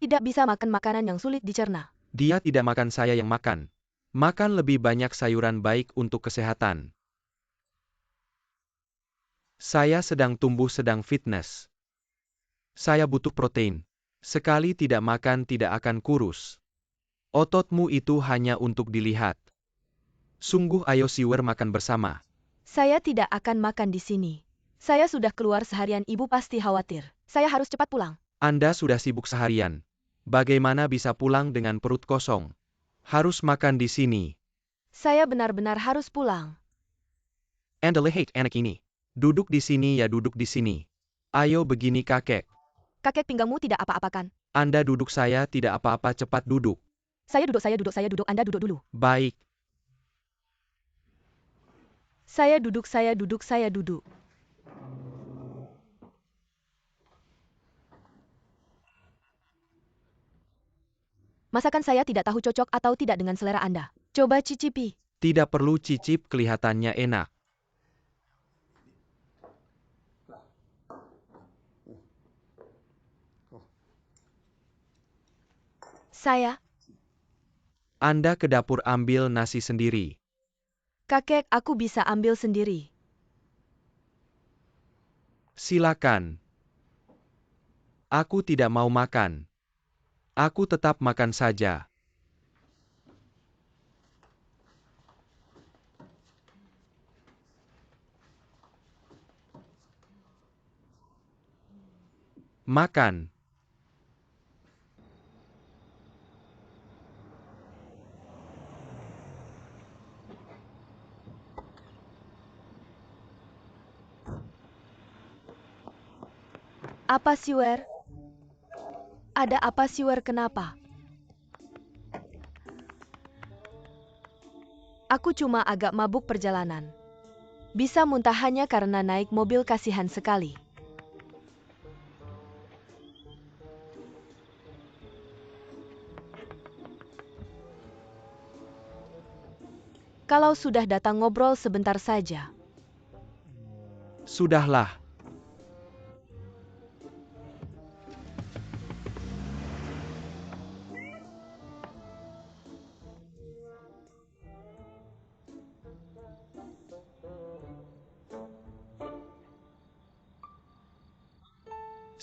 Tidak bisa makan makanan yang sulit dicerna. Dia tidak makan, saya yang makan. Makan lebih banyak sayuran baik untuk kesehatan. Saya sedang tumbuh, sedang fitness. Saya butuh protein. Sekali tidak makan tidak akan kurus. Ototmu itu hanya untuk dilihat. Sungguh, ayo Siwer makan bersama. Saya tidak akan makan di sini. Saya sudah keluar seharian, ibu pasti khawatir. Saya harus cepat pulang. Anda sudah sibuk seharian. Bagaimana bisa pulang dengan perut kosong? Harus makan di sini. Saya benar-benar harus pulang. Anda lihat anak ini. Duduk di sini ya, duduk di sini. Ayo begini kakek. Kakek, pinggangmu tidak apa-apakan? Anda duduk, saya tidak apa-apa, cepat duduk. Saya duduk, saya duduk, saya duduk, Anda duduk dulu. Baik. Saya duduk, saya duduk, saya duduk. Masakan saya tidak tahu cocok atau tidak dengan selera Anda. Coba cicipi. Tidak perlu cicip, kelihatannya enak. Saya, Anda ke dapur ambil nasi sendiri. kakek, aku bisa ambil sendiri. Silakan. Aku tidak mau makan. Aku tetap makan saja. Makan. Apa Siwer? Ada apa Siwer, kenapa? Aku cuma agak mabuk perjalanan. Bisa muntah hanya karena naik mobil, kasihan sekali. Kalau sudah datang, ngobrol sebentar saja. Sudahlah.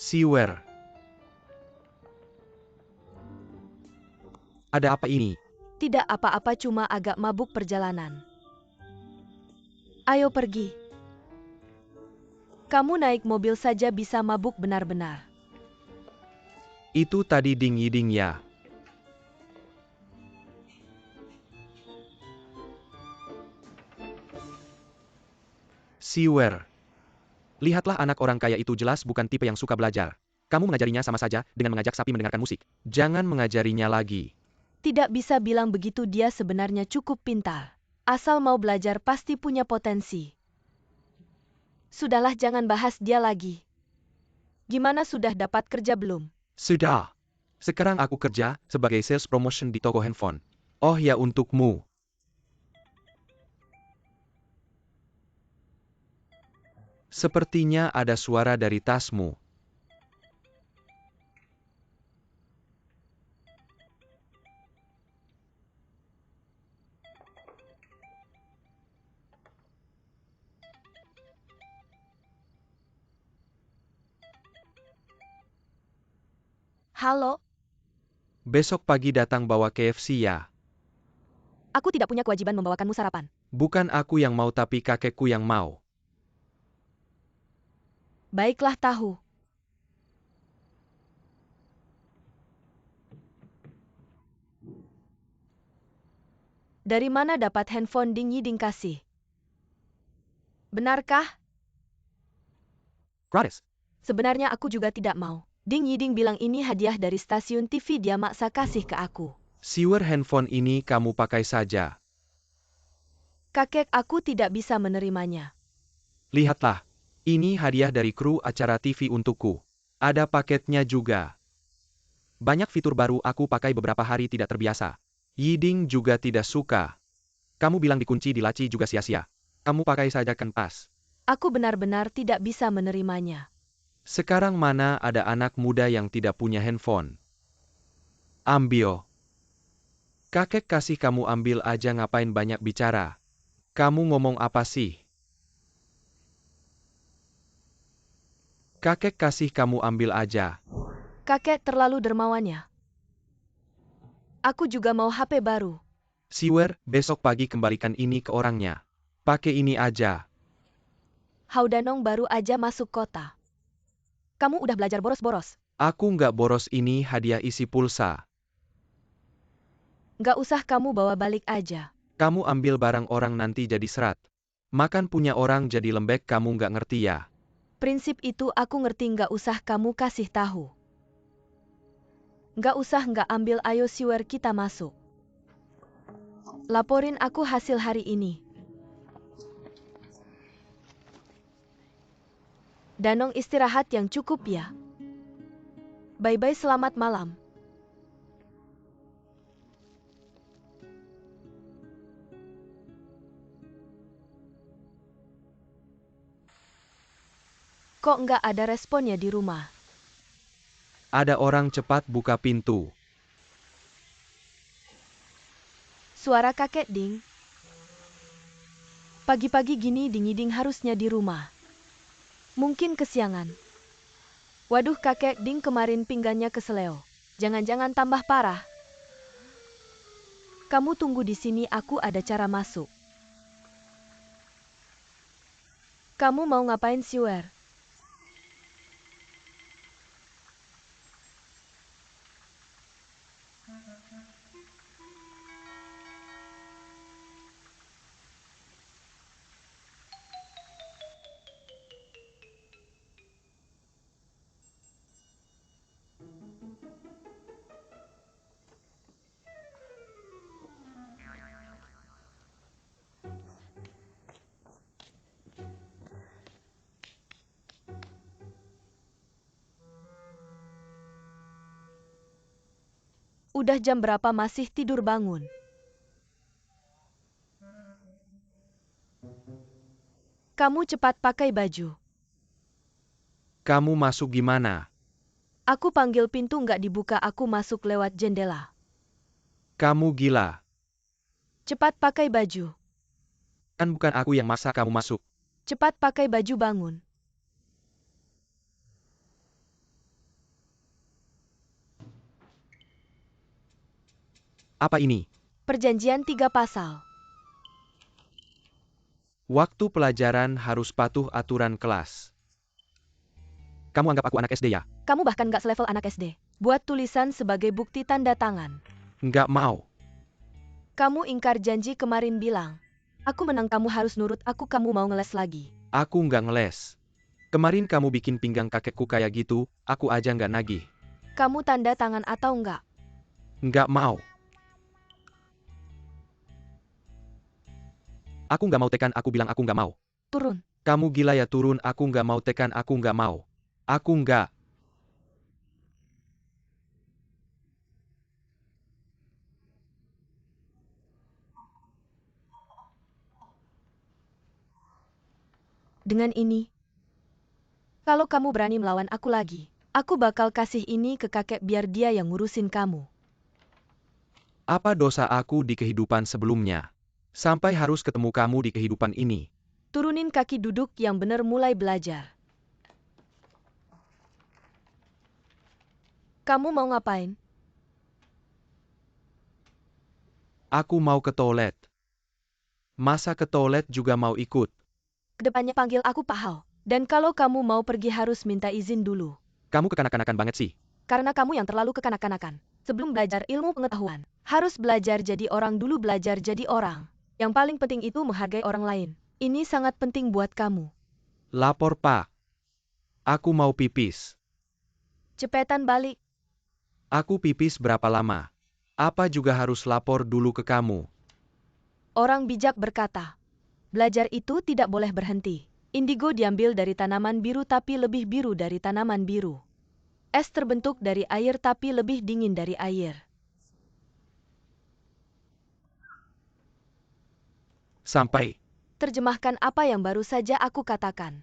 Siwer. Ada apa ini? Tidak apa-apa, cuma agak mabuk perjalanan. Ayo pergi. Kamu naik mobil saja bisa mabuk benar-benar. Itu tadi Ding Yiding ya. Siwer. Lihatlah, anak orang kaya itu jelas bukan tipe yang suka belajar. Kamu mengajarinya sama saja dengan mengajak sapi mendengarkan musik. Jangan mengajarinya lagi. Tidak bisa bilang begitu, dia sebenarnya cukup pintar. Asal mau belajar pasti punya potensi. Sudahlah, jangan bahas dia lagi. Gimana, sudah dapat kerja belum? Sudah. Sekarang aku kerja sebagai sales promotion di toko handphone. Oh ya, untukmu. Sepertinya ada suara dari tasmu. Halo, Besok pagi datang bawa KFC ya. aku tidak punya kewajiban membawakanmu sarapan. Bukan aku yang mau tapi kakekku yang mau. Baiklah tahu. Dari mana dapat handphone Ding Yiding kasih? Benarkah? Gratis. Sebenarnya aku juga tidak mau. Ding Yiding bilang ini hadiah dari stasiun TV, dia maksa kasih ke aku. Siwer, handphone ini kamu pakai saja. Kakek, aku tidak bisa menerimanya. Lihatlah. Ini hadiah dari kru acara TV untukku. Ada paketnya juga. Banyak fitur baru, aku pakai beberapa hari tidak terbiasa. Yiding juga tidak suka. Kamu bilang dikunci di laci juga sia-sia. Kamu pakai saja kan pas. Aku benar-benar tidak bisa menerimanya. Sekarang mana ada anak muda yang tidak punya handphone? Ambil. Kakek kasih kamu, ambil aja, ngapain banyak bicara. Kamu ngomong apa sih? Kakek kasih kamu, ambil aja. Kakek terlalu dermawannya. Aku juga mau HP baru. Siwer, besok pagi kembalikan ini ke orangnya. Pakai ini aja. Haudanong baru aja masuk kota. Kamu udah belajar boros-boros. Aku nggak boros, ini hadiah isi pulsa. Nggak usah, kamu bawa balik aja. Kamu ambil barang orang nanti jadi serat. Makan punya orang jadi lembek, kamu nggak ngerti ya? Prinsip itu aku ngerti, nggak usah kamu kasih tahu. Nggak usah, nggak ambil, ayo Siwer, kita masuk. Laporin aku hasil hari ini. Danong istirahat yang cukup ya. Bye-bye, selamat malam. Kok nggak ada responnya di rumah? Ada orang, cepat buka pintu. Suara kakek Ding. Pagi-pagi gini Ding Yiding harusnya di rumah. Mungkin kesiangan. Waduh, kakek Ding kemarin pinggangnya keseleo. Jangan-jangan tambah parah. Kamu tunggu di sini, aku ada cara masuk. Kamu mau ngapain, Siwer? Udah jam berapa masih tidur bangun? Kamu cepat pakai baju. Kamu masuk gimana? Aku panggil pintu nggak dibuka, aku masuk lewat jendela. Kamu gila. Cepat pakai baju. Kan bukan aku yang maksa kamu masuk. Cepat pakai baju, bangun. Apa ini? Perjanjian 3 pasal. Waktu pelajaran harus patuh aturan kelas. Kamu anggap aku anak SD ya? Kamu bahkan nggak selevel anak SD. Buat tulisan sebagai bukti tanda tangan. Nggak mau. Kamu ingkar janji kemarin bilang. Aku menang, kamu harus nurut aku, kamu mau ngeles lagi. Aku nggak ngeles. Kemarin kamu bikin pinggang kakekku kayak gitu, aku aja nggak nagih. Kamu tanda tangan atau enggak? Nggak mau. Aku nggak mau tekan, aku bilang aku nggak mau. Turun. Kamu gila ya, turun, aku nggak mau tekan, aku nggak mau. Aku nggak. Dengan ini, kalau kamu berani melawan aku lagi, aku bakal kasih ini ke kakek biar dia yang ngurusin kamu. Apa dosa aku di kehidupan sebelumnya? Sampai harus ketemu kamu di kehidupan ini. Turunin kaki, duduk yang bener, mulai belajar. Kamu mau ngapain? Aku mau ke toilet. Masa ke toilet juga mau ikut? Kedepannya panggil aku Pak Hao. Dan kalau kamu mau pergi harus minta izin dulu. Kamu kekanak-kanakan banget sih. Karena kamu yang terlalu kekanak-kanakan. Sebelum belajar ilmu pengetahuan, harus belajar jadi orang dulu belajar jadi orang. Yang paling penting itu menghargai orang lain. Ini sangat penting buat kamu. Lapor Pak. Aku mau pipis. Cepetan balik. Aku pipis berapa lama? Apa juga harus lapor dulu ke kamu? Orang bijak berkata, belajar itu tidak boleh berhenti. Indigo diambil dari tanaman biru tapi lebih biru dari tanaman biru. Es terbentuk dari air tapi lebih dingin dari air. Sampai. Terjemahkan apa yang baru saja aku katakan.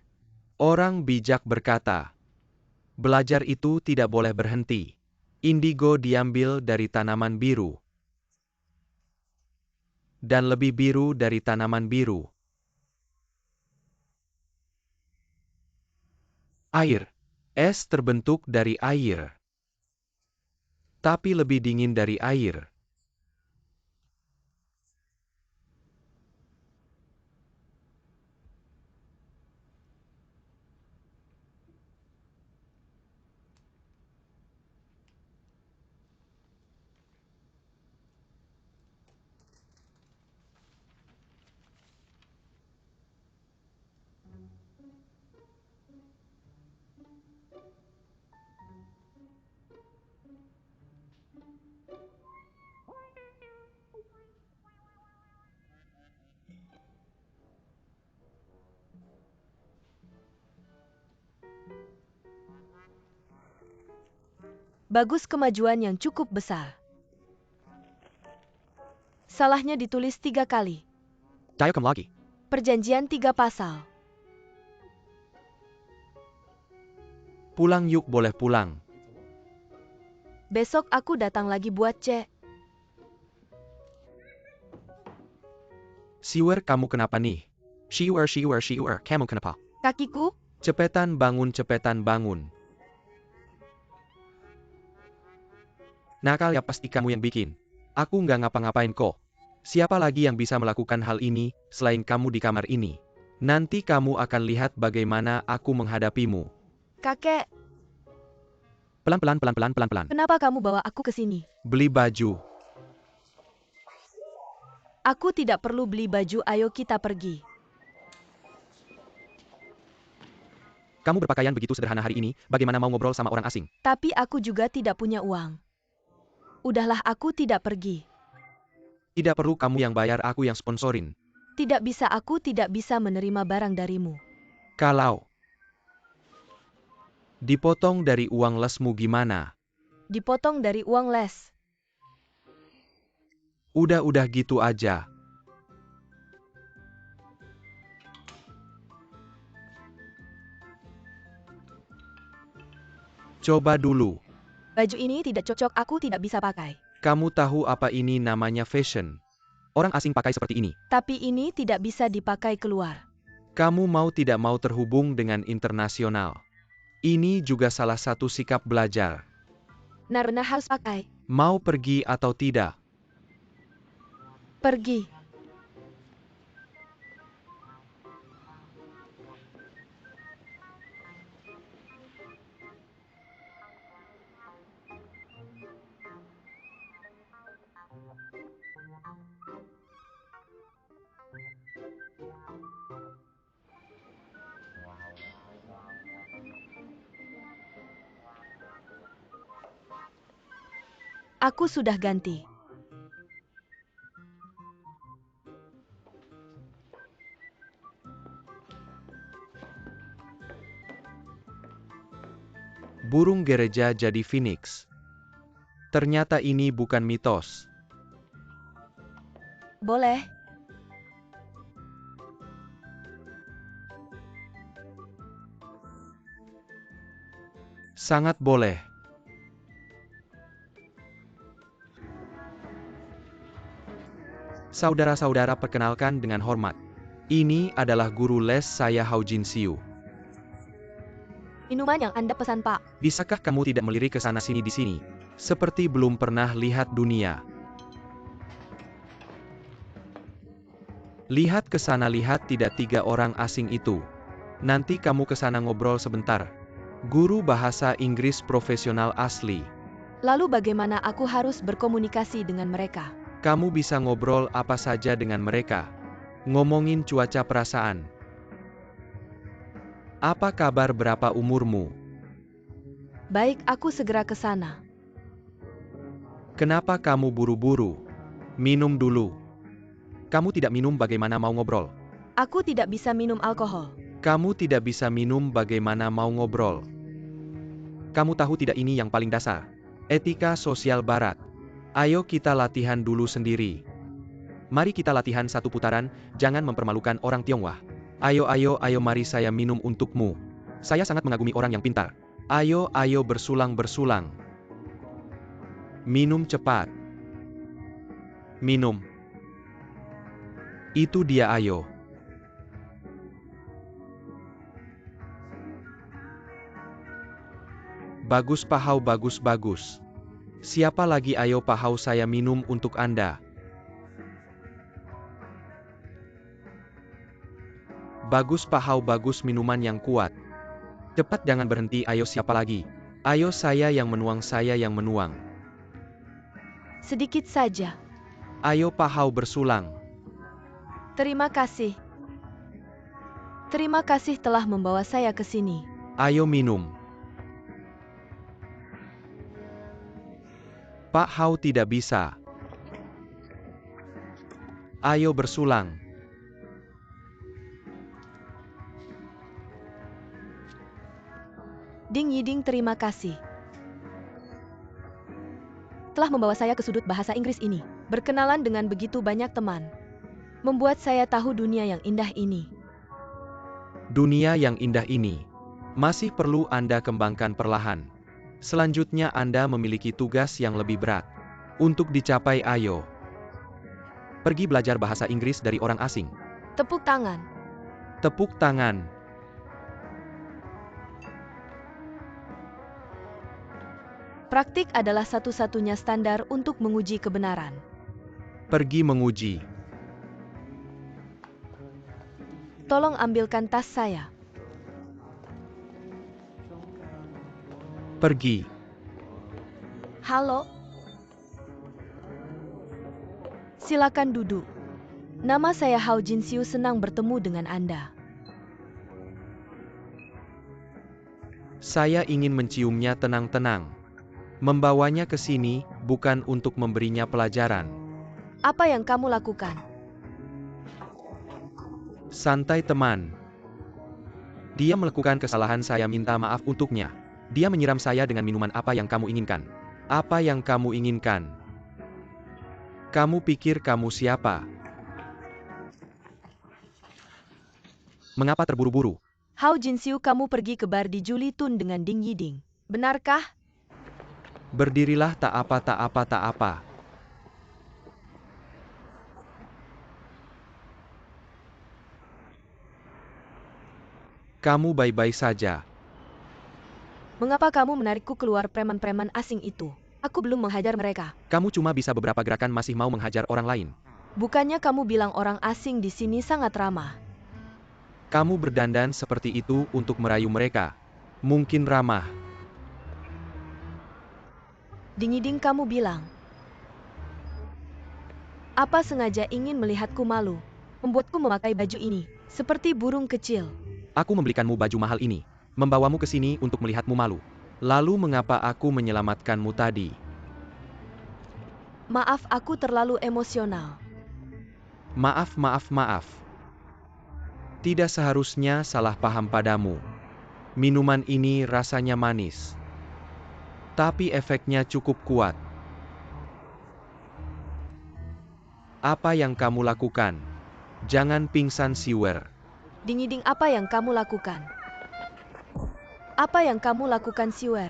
Orang bijak berkata, belajar itu tidak boleh berhenti. Indigo diambil dari tanaman biru. Dan lebih biru dari tanaman biru. Air. Es terbentuk dari air. Tapi lebih dingin dari air. Bagus, kemajuan yang cukup besar. Salahnya ditulis 3 kali. Tayo kamu lagi. Perjanjian 3 pasal. Pulang yuk, boleh pulang. Besok aku datang lagi buat cek. Siwer, kamu kenapa nih? Siwer, kamu kenapa? Kakiku? Cepetan bangun, cepetan bangun. Nakal ya pasti kamu yang bikin. Aku nggak ngapa-ngapain kok. Siapa lagi yang bisa melakukan hal ini, selain kamu di kamar ini? Nanti kamu akan lihat bagaimana aku menghadapimu. Kakek, Pelan-pelan. kenapa kamu bawa aku ke sini? Beli baju. Aku tidak perlu beli baju, ayo kita pergi. Kamu berpakaian begitu sederhana hari ini, bagaimana mau ngobrol sama orang asing? Tapi aku juga tidak punya uang. Udahlah, aku tidak pergi. Tidak perlu kamu yang bayar, aku yang sponsorin. Aku tidak bisa menerima barang darimu. Kalau dipotong dari uang lesmu gimana? Dipotong dari uang les. Udah gitu aja. Coba dulu. Baju ini tidak cocok, aku tidak bisa pakai. Kamu tahu apa ini namanya fashion? Orang asing pakai seperti ini. Tapi ini tidak bisa dipakai keluar. Kamu mau tidak mau terhubung dengan internasional. Ini juga salah satu sikap belajar. Benar-benar harus pakai. Mau pergi atau tidak? Pergi. Aku sudah ganti. Burung gereja jadi phoenix. Ternyata ini bukan mitos. Boleh. Sangat boleh. Saudara-saudara, perkenalkan dengan hormat. Ini adalah guru les saya, Hao Jin Siu. Minuman yang Anda pesan, Pak. Bisakah kamu tidak melirik ke sana sini di sini? Seperti belum pernah lihat dunia. Lihat ke sana, lihat tidak 3 orang asing itu. Nanti kamu ke sana ngobrol sebentar. Guru bahasa Inggris profesional asli. Lalu bagaimana aku harus berkomunikasi dengan mereka? Kamu bisa ngobrol apa saja dengan mereka. Ngomongin cuaca, perasaan. Apa kabar, berapa umurmu? Baik, aku segera ke sana. Kenapa kamu buru-buru? Minum dulu. Kamu tidak minum, bagaimana mau ngobrol? Aku tidak bisa minum alkohol. Kamu tidak bisa minum, bagaimana mau ngobrol? Kamu tahu tidak, ini yang paling dasar. Etika sosial barat. Ayo kita latihan dulu sendiri. Mari kita latihan 1 putaran, jangan mempermalukan orang Tionghoa. Ayo, ayo, ayo, mari saya minum untukmu. Saya sangat mengagumi orang yang pintar. Ayo, ayo, bersulang-bersulang. Minum cepat. Minum. Itu dia, ayo. Bagus Pahau, bagus, bagus. Siapa lagi? Ayo Pahau, saya minum untuk Anda. Bagus Pahau, bagus, minuman yang kuat. Cepat, jangan berhenti, ayo, siapa lagi? Ayo, saya yang menuang, saya yang menuang. Sedikit saja. Ayo Pahau, bersulang. Terima kasih. Terima kasih telah membawa saya ke sini. Ayo minum. Pak Hau tidak bisa. Ayo bersulang. Ding Yiding, terima kasih telah membawa saya ke sudut bahasa Inggris ini. Berkenalan dengan begitu banyak teman. Membuat saya tahu dunia yang indah ini. Dunia yang indah ini masih perlu Anda kembangkan perlahan. Selanjutnya Anda memiliki tugas yang lebih berat untuk dicapai. Ayo. Pergi belajar bahasa Inggris dari orang asing. Tepuk tangan. Tepuk tangan. Praktik adalah satu-satunya standar untuk menguji kebenaran. Pergi menguji. Tolong ambilkan tas saya. Pergi. Halo. Silakan duduk. Nama saya Hao Jinxiu, senang bertemu dengan Anda. Saya ingin menciumnya, tenang-tenang. Membawanya ke sini, bukan untuk memberinya pelajaran. Apa yang kamu lakukan? Santai, teman. Dia melakukan kesalahan, saya minta maaf untuknya. Dia menyiram saya dengan minuman. Apa yang kamu inginkan? Apa yang kamu inginkan? Kamu pikir kamu siapa? Mengapa terburu-buru? Hao Jinxiu, kamu pergi ke bar di Juli Tun dengan Ding Yiding. Benarkah? Berdirilah, tak apa, tak apa, tak apa. Kamu baik-baik saja. Mengapa kamu menarikku keluar preman-preman asing itu? Aku belum menghajar mereka. Kamu cuma bisa beberapa gerakan, masih mau menghajar orang lain. Bukannya kamu bilang orang asing di sini sangat ramah? Kamu berdandan seperti itu untuk merayu mereka. Mungkin ramah. Ding Yiding, kamu bilang. Apa sengaja ingin melihatku malu? Membuatku memakai baju ini, seperti burung kecil. Aku membelikanmu baju mahal ini, membawamu ke sini untuk melihatmu malu. Lalu mengapa aku menyelamatkanmu tadi? Maaf, aku terlalu emosional. Maaf, maaf, maaf. Tidak seharusnya salah paham padamu. Minuman ini rasanya manis. Tapi efeknya cukup kuat. Apa yang kamu lakukan? Jangan pingsan, Siwer. Ding Yiding, apa yang kamu lakukan? Apa yang kamu lakukan, Siwer?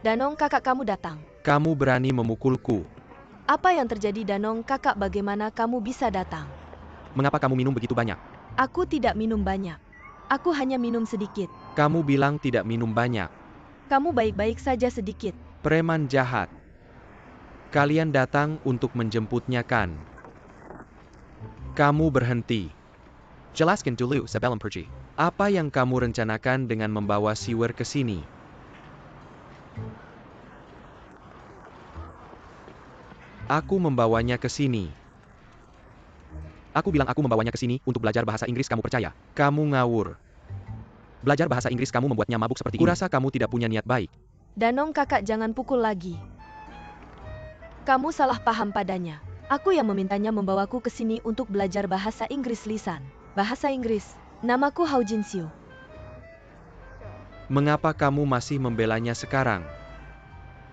Danong, kakak kamu datang. Kamu berani memukulku. Apa yang terjadi, Danong, kakak? Bagaimana kamu bisa datang? Mengapa kamu minum begitu banyak? Aku tidak minum banyak. Aku hanya minum sedikit. Kamu bilang tidak minum banyak. Kamu baik-baik saja sedikit. Preman jahat. Kalian datang untuk menjemputnya kan? Kamu berhenti. Jelaskan dulu sebelum pergi. Apa yang kamu rencanakan dengan membawa Siwer ke sini? Aku membawanya ke sini. Aku bilang aku membawanya ke sini untuk belajar bahasa Inggris, kamu percaya? Kamu ngawur. Belajar bahasa Inggris kamu membuatnya mabuk seperti ini. Kurasa kamu tidak punya niat baik. Danong kakak jangan pukul lagi. Kamu salah paham padanya. Aku yang memintanya membawaku ke sini untuk belajar bahasa Inggris lisan. Bahasa Inggris. Namaku Hao Jinxiu. Mengapa kamu masih membelanya sekarang?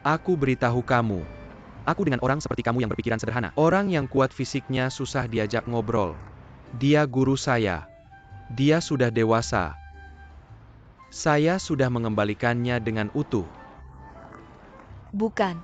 Aku beritahu kamu. Aku dengan orang seperti kamu yang berpikiran sederhana. Orang yang kuat fisiknya susah diajak ngobrol. Dia guru saya. Dia sudah dewasa. Saya sudah mengembalikannya dengan utuh. Bukan.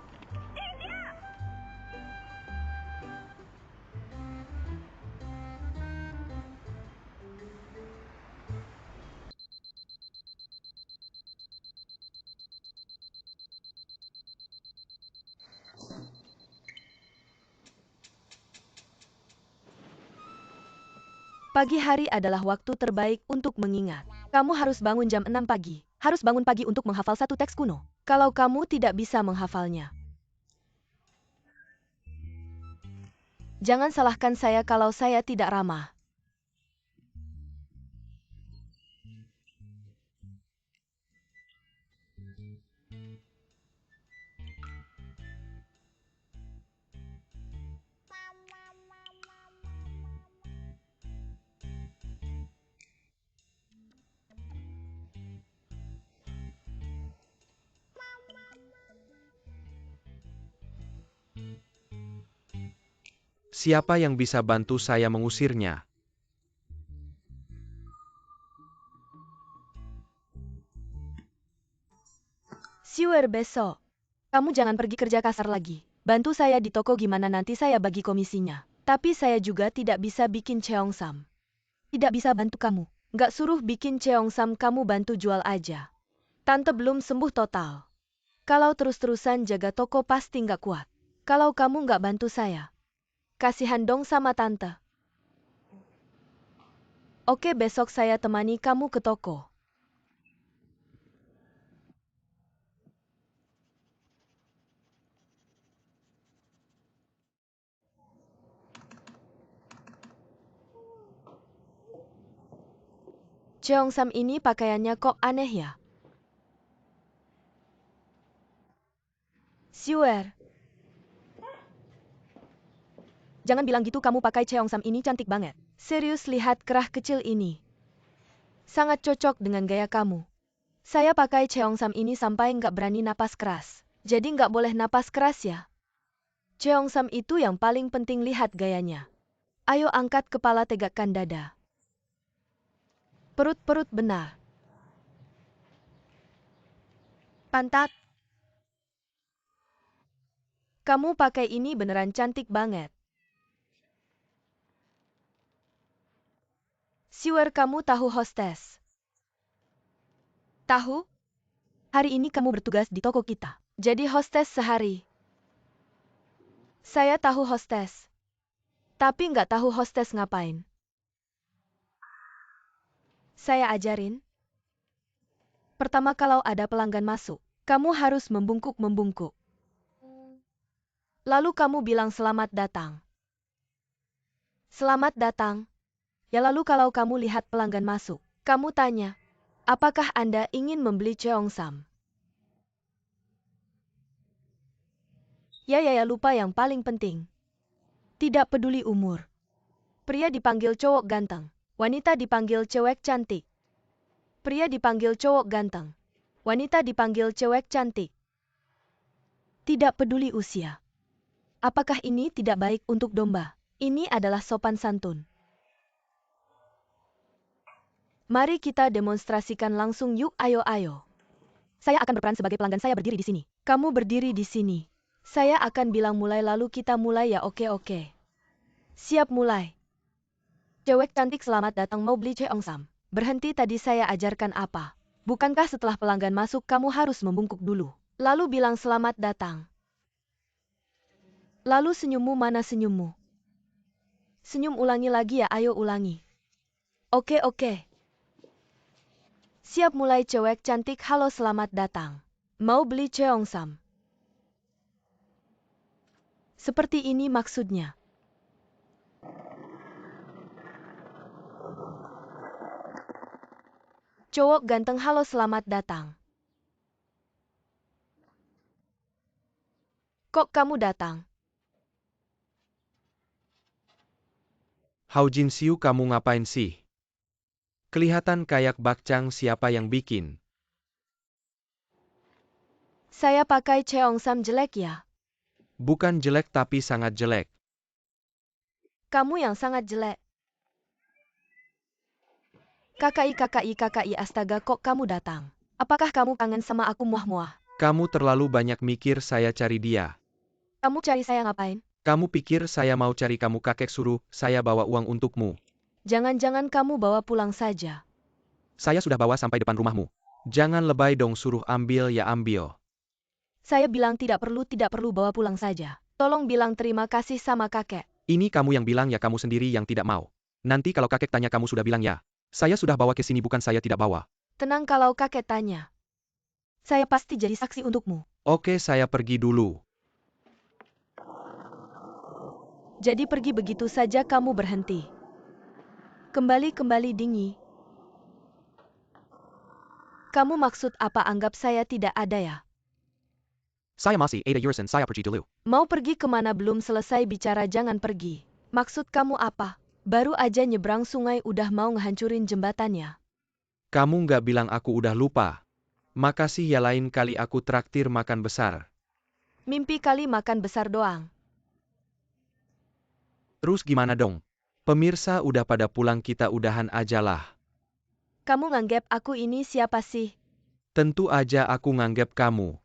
Pagi hari adalah waktu terbaik untuk mengingat. Kamu harus bangun jam 6 pagi. Harus bangun pagi untuk menghafal satu teks kuno. Kalau kamu tidak bisa menghafalnya. Jangan salahkan saya kalau saya tidak ramah. Siapa yang bisa bantu saya mengusirnya? Siwer besok. Kamu jangan pergi kerja kasar lagi. Bantu saya di toko gimana nanti saya bagi komisinya. Tapi saya juga tidak bisa bikin cheongsam. Tidak bisa bantu kamu. Nggak suruh bikin cheongsam, kamu bantu jual aja. Tante belum sembuh total. Kalau terus-terusan jaga toko pasti nggak kuat. Kalau kamu nggak bantu saya. Kasihan dong sama tante. Oke, besok saya temani kamu ke toko. Cheongsam ini pakaiannya kok aneh ya? Siwer. Jangan bilang gitu, kamu pakai cheongsam ini cantik banget. Serius, lihat kerah kecil ini. Sangat cocok dengan gaya kamu. Saya pakai cheongsam ini sampai nggak berani napas keras. Jadi nggak boleh napas keras ya. Cheongsam itu yang paling penting, lihat gayanya. Ayo angkat kepala, tegakkan dada. Perut-perut benar. Pantat. Kamu pakai ini beneran cantik banget. Siwer, kamu tahu hostess? Tahu? Hari ini kamu bertugas di toko kita. Jadi hostess sehari. Saya tahu hostess. Tapi nggak tahu hostess ngapain. Saya ajarin. Pertama, kalau ada pelanggan masuk, kamu harus membungkuk-membungkuk. Lalu kamu bilang selamat datang. Selamat datang. Ya, lalu kalau kamu lihat pelanggan masuk, kamu tanya, apakah Anda ingin membeli cheongsam? Ya, lupa yang paling penting. Tidak peduli umur. Pria dipanggil cowok ganteng. Wanita dipanggil cewek cantik. Pria dipanggil cowok ganteng. Wanita dipanggil cewek cantik. Tidak peduli usia. Apakah ini tidak baik untuk domba? Ini adalah sopan santun. Mari kita demonstrasikan langsung, yuk, ayo. Saya akan berperan sebagai pelanggan, saya berdiri di sini. Kamu berdiri di sini. Saya akan bilang mulai, lalu kita mulai ya, oke. Siap, mulai. Cewek cantik, selamat datang, mau beli cheongsam. Berhenti, tadi saya ajarkan apa? Bukankah setelah pelanggan masuk kamu harus membungkuk dulu? Lalu bilang selamat datang. Lalu senyummu mana senyummu? Senyum ulangi lagi ya, ayo ulangi. Oke. Siap mulai cewek cantik, halo selamat datang. Mau beli cheongsam? Seperti ini maksudnya. Cowok ganteng, halo selamat datang. Kok kamu datang? Hao Jinsiu, kamu ngapain sih? Kelihatan kayak bakcang, siapa yang bikin? Saya pakai cheongsam jelek ya? Bukan jelek tapi sangat jelek. Kamu yang sangat jelek. KKI astaga, kok kamu datang? Apakah kamu kangen sama aku muah-muah? Kamu terlalu banyak mikir, saya cari dia. Kamu cari saya ngapain? Kamu pikir saya mau cari kamu, kakek suruh saya bawa uang untukmu. Jangan-jangan kamu bawa pulang saja. Saya sudah bawa sampai depan rumahmu. Jangan lebay dong, suruh ambil ya ambil. Saya bilang tidak perlu bawa pulang saja. Tolong bilang terima kasih sama kakek. Ini kamu yang bilang ya, kamu sendiri yang tidak mau. Nanti kalau kakek tanya kamu sudah bilang ya. Saya sudah bawa ke sini, bukan saya tidak bawa. Tenang, kalau kakek tanya. Saya pasti jadi saksi untukmu. Oke, saya pergi dulu. Jadi pergi begitu saja kamu berhenti. Kembali Dingi. Kamu maksud apa, anggap saya tidak ada ya? Saya masih ada urusan, saya pergi dulu. Mau pergi kemana? Belum selesai bicara jangan pergi. Maksud kamu apa? Baru aja nyebrang sungai udah mau ngehancurin jembatannya. Kamu nggak bilang, aku udah lupa. Makasih ya, lain kali aku traktir makan besar. Mimpi kali makan besar doang. Terus gimana dong? Pemirsa udah pada pulang, kita udahan aja lah. Kamu nganggep aku ini siapa sih? Tentu aja aku nganggep kamu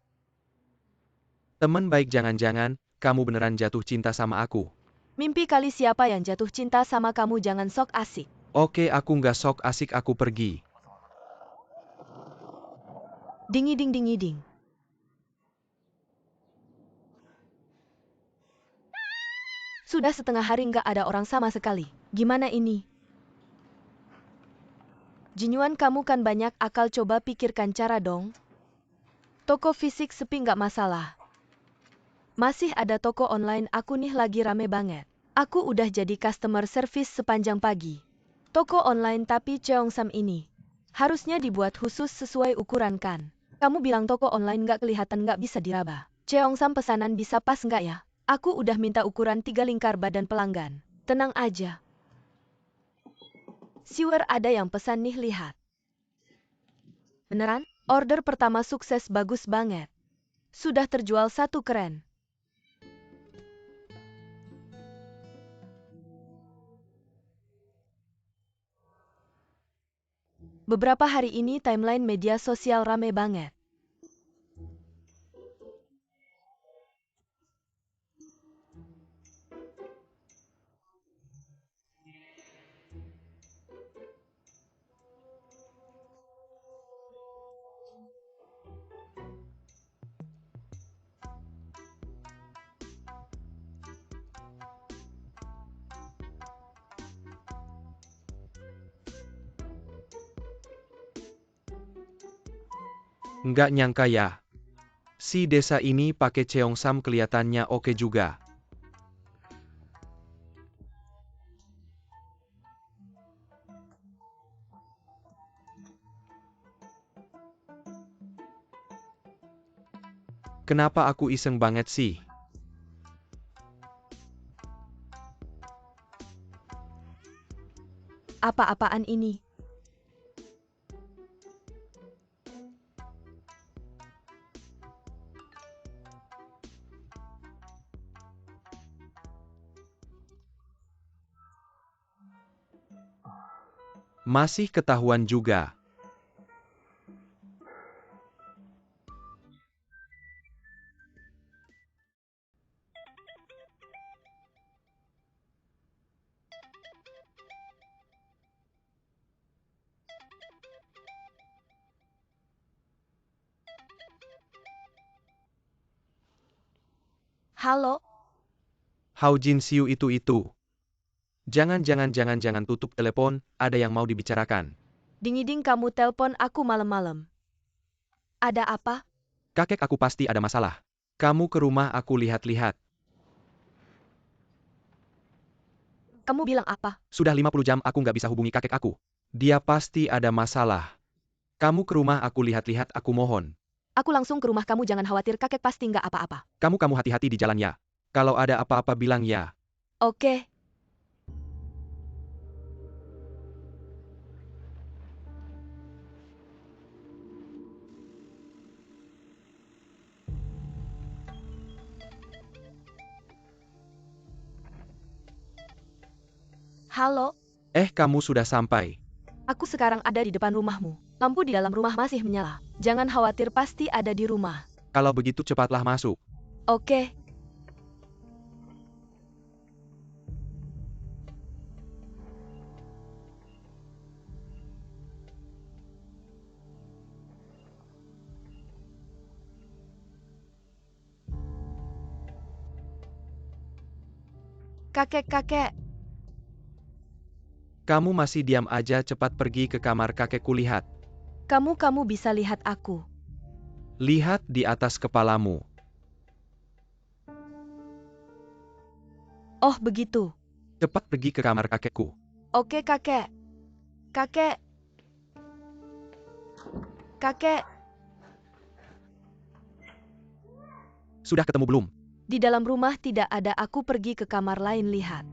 teman baik. Jangan-jangan kamu beneran jatuh cinta sama aku. Mimpi kali, siapa yang jatuh cinta sama kamu? Jangan sok asik. Oke, aku nggak sok asik, aku pergi. Dingi ding. Sudah setengah hari nggak ada orang sama sekali. Gimana ini? Jinyuan, kamu kan banyak akal, coba pikirkan cara dong. Toko fisik sepi nggak masalah. Masih ada toko online, aku nih lagi rame banget. Aku udah jadi customer service sepanjang pagi. Toko online tapi cheongsam ini harusnya dibuat khusus sesuai ukuran kan? Kamu bilang toko online nggak kelihatan, nggak bisa diraba. Cheongsam pesanan bisa pas nggak ya? Aku udah minta ukuran 3 lingkar badan pelanggan. Tenang aja. Siwer ada yang pesan nih, lihat. Beneran? Order pertama sukses, bagus banget. Sudah terjual 1, keren. Beberapa hari ini timeline media sosial rame banget. Nggak nyangka ya. Si desa ini pakai cheongsam, kelihatannya oke juga. Kenapa aku iseng banget sih? Apa-apaan ini? Masih ketahuan juga. Halo? Hao Jin Siu itu. Jangan tutup telepon, ada yang mau dibicarakan. Ding-ding kamu telpon aku malam-malam. Ada apa? Kakek aku pasti ada masalah. Kamu ke rumah aku lihat-lihat. Kamu bilang apa? Sudah 50 jam aku nggak bisa hubungi kakek aku. Dia pasti ada masalah. Kamu ke rumah aku lihat-lihat aku mohon. Aku langsung ke rumah kamu, jangan khawatir, kakek pasti nggak apa-apa. Kamu hati-hati di jalan ya. Kalau ada apa-apa bilang ya. Oke. Halo? Kamu sudah sampai. Aku sekarang ada di depan rumahmu. Lampu di dalam rumah masih menyala. Jangan khawatir, pasti ada di rumah. Kalau begitu cepatlah masuk. Oke. Kakek. Kamu masih diam aja, cepat pergi ke kamar kakekku lihat. Kamu bisa lihat aku. Lihat di atas kepalamu. Oh, begitu. Cepat pergi ke kamar kakekku. Oke, kakek. Kakek. Sudah ketemu belum? Di dalam rumah tidak ada, aku pergi ke kamar lain lihat.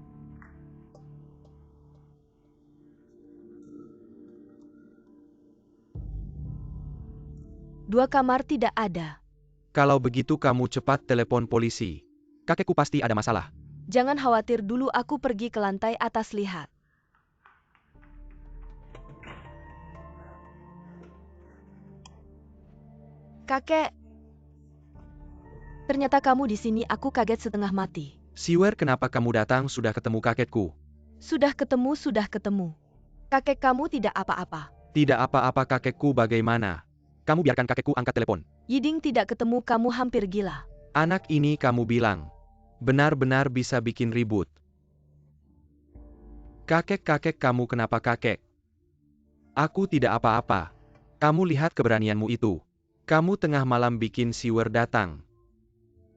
Dua kamar tidak ada. Kalau begitu kamu cepat telepon polisi. Kakekku pasti ada masalah. Jangan khawatir dulu, aku pergi ke lantai atas lihat. Kakek. Ternyata kamu di sini, aku kaget setengah mati. Siwer, kenapa kamu datang? Sudah ketemu kakekku. Sudah ketemu. Kakek kamu tidak apa-apa. Tidak apa-apa, kakekku bagaimana? Kamu biarkan kakekku angkat telepon. Yiding tidak ketemu, kamu hampir gila. Anak ini kamu bilang. Benar-benar bisa bikin ribut. Kakek kamu kenapa kakek? Aku tidak apa-apa. Kamu lihat keberanianmu itu. Kamu tengah malam bikin Siwer datang.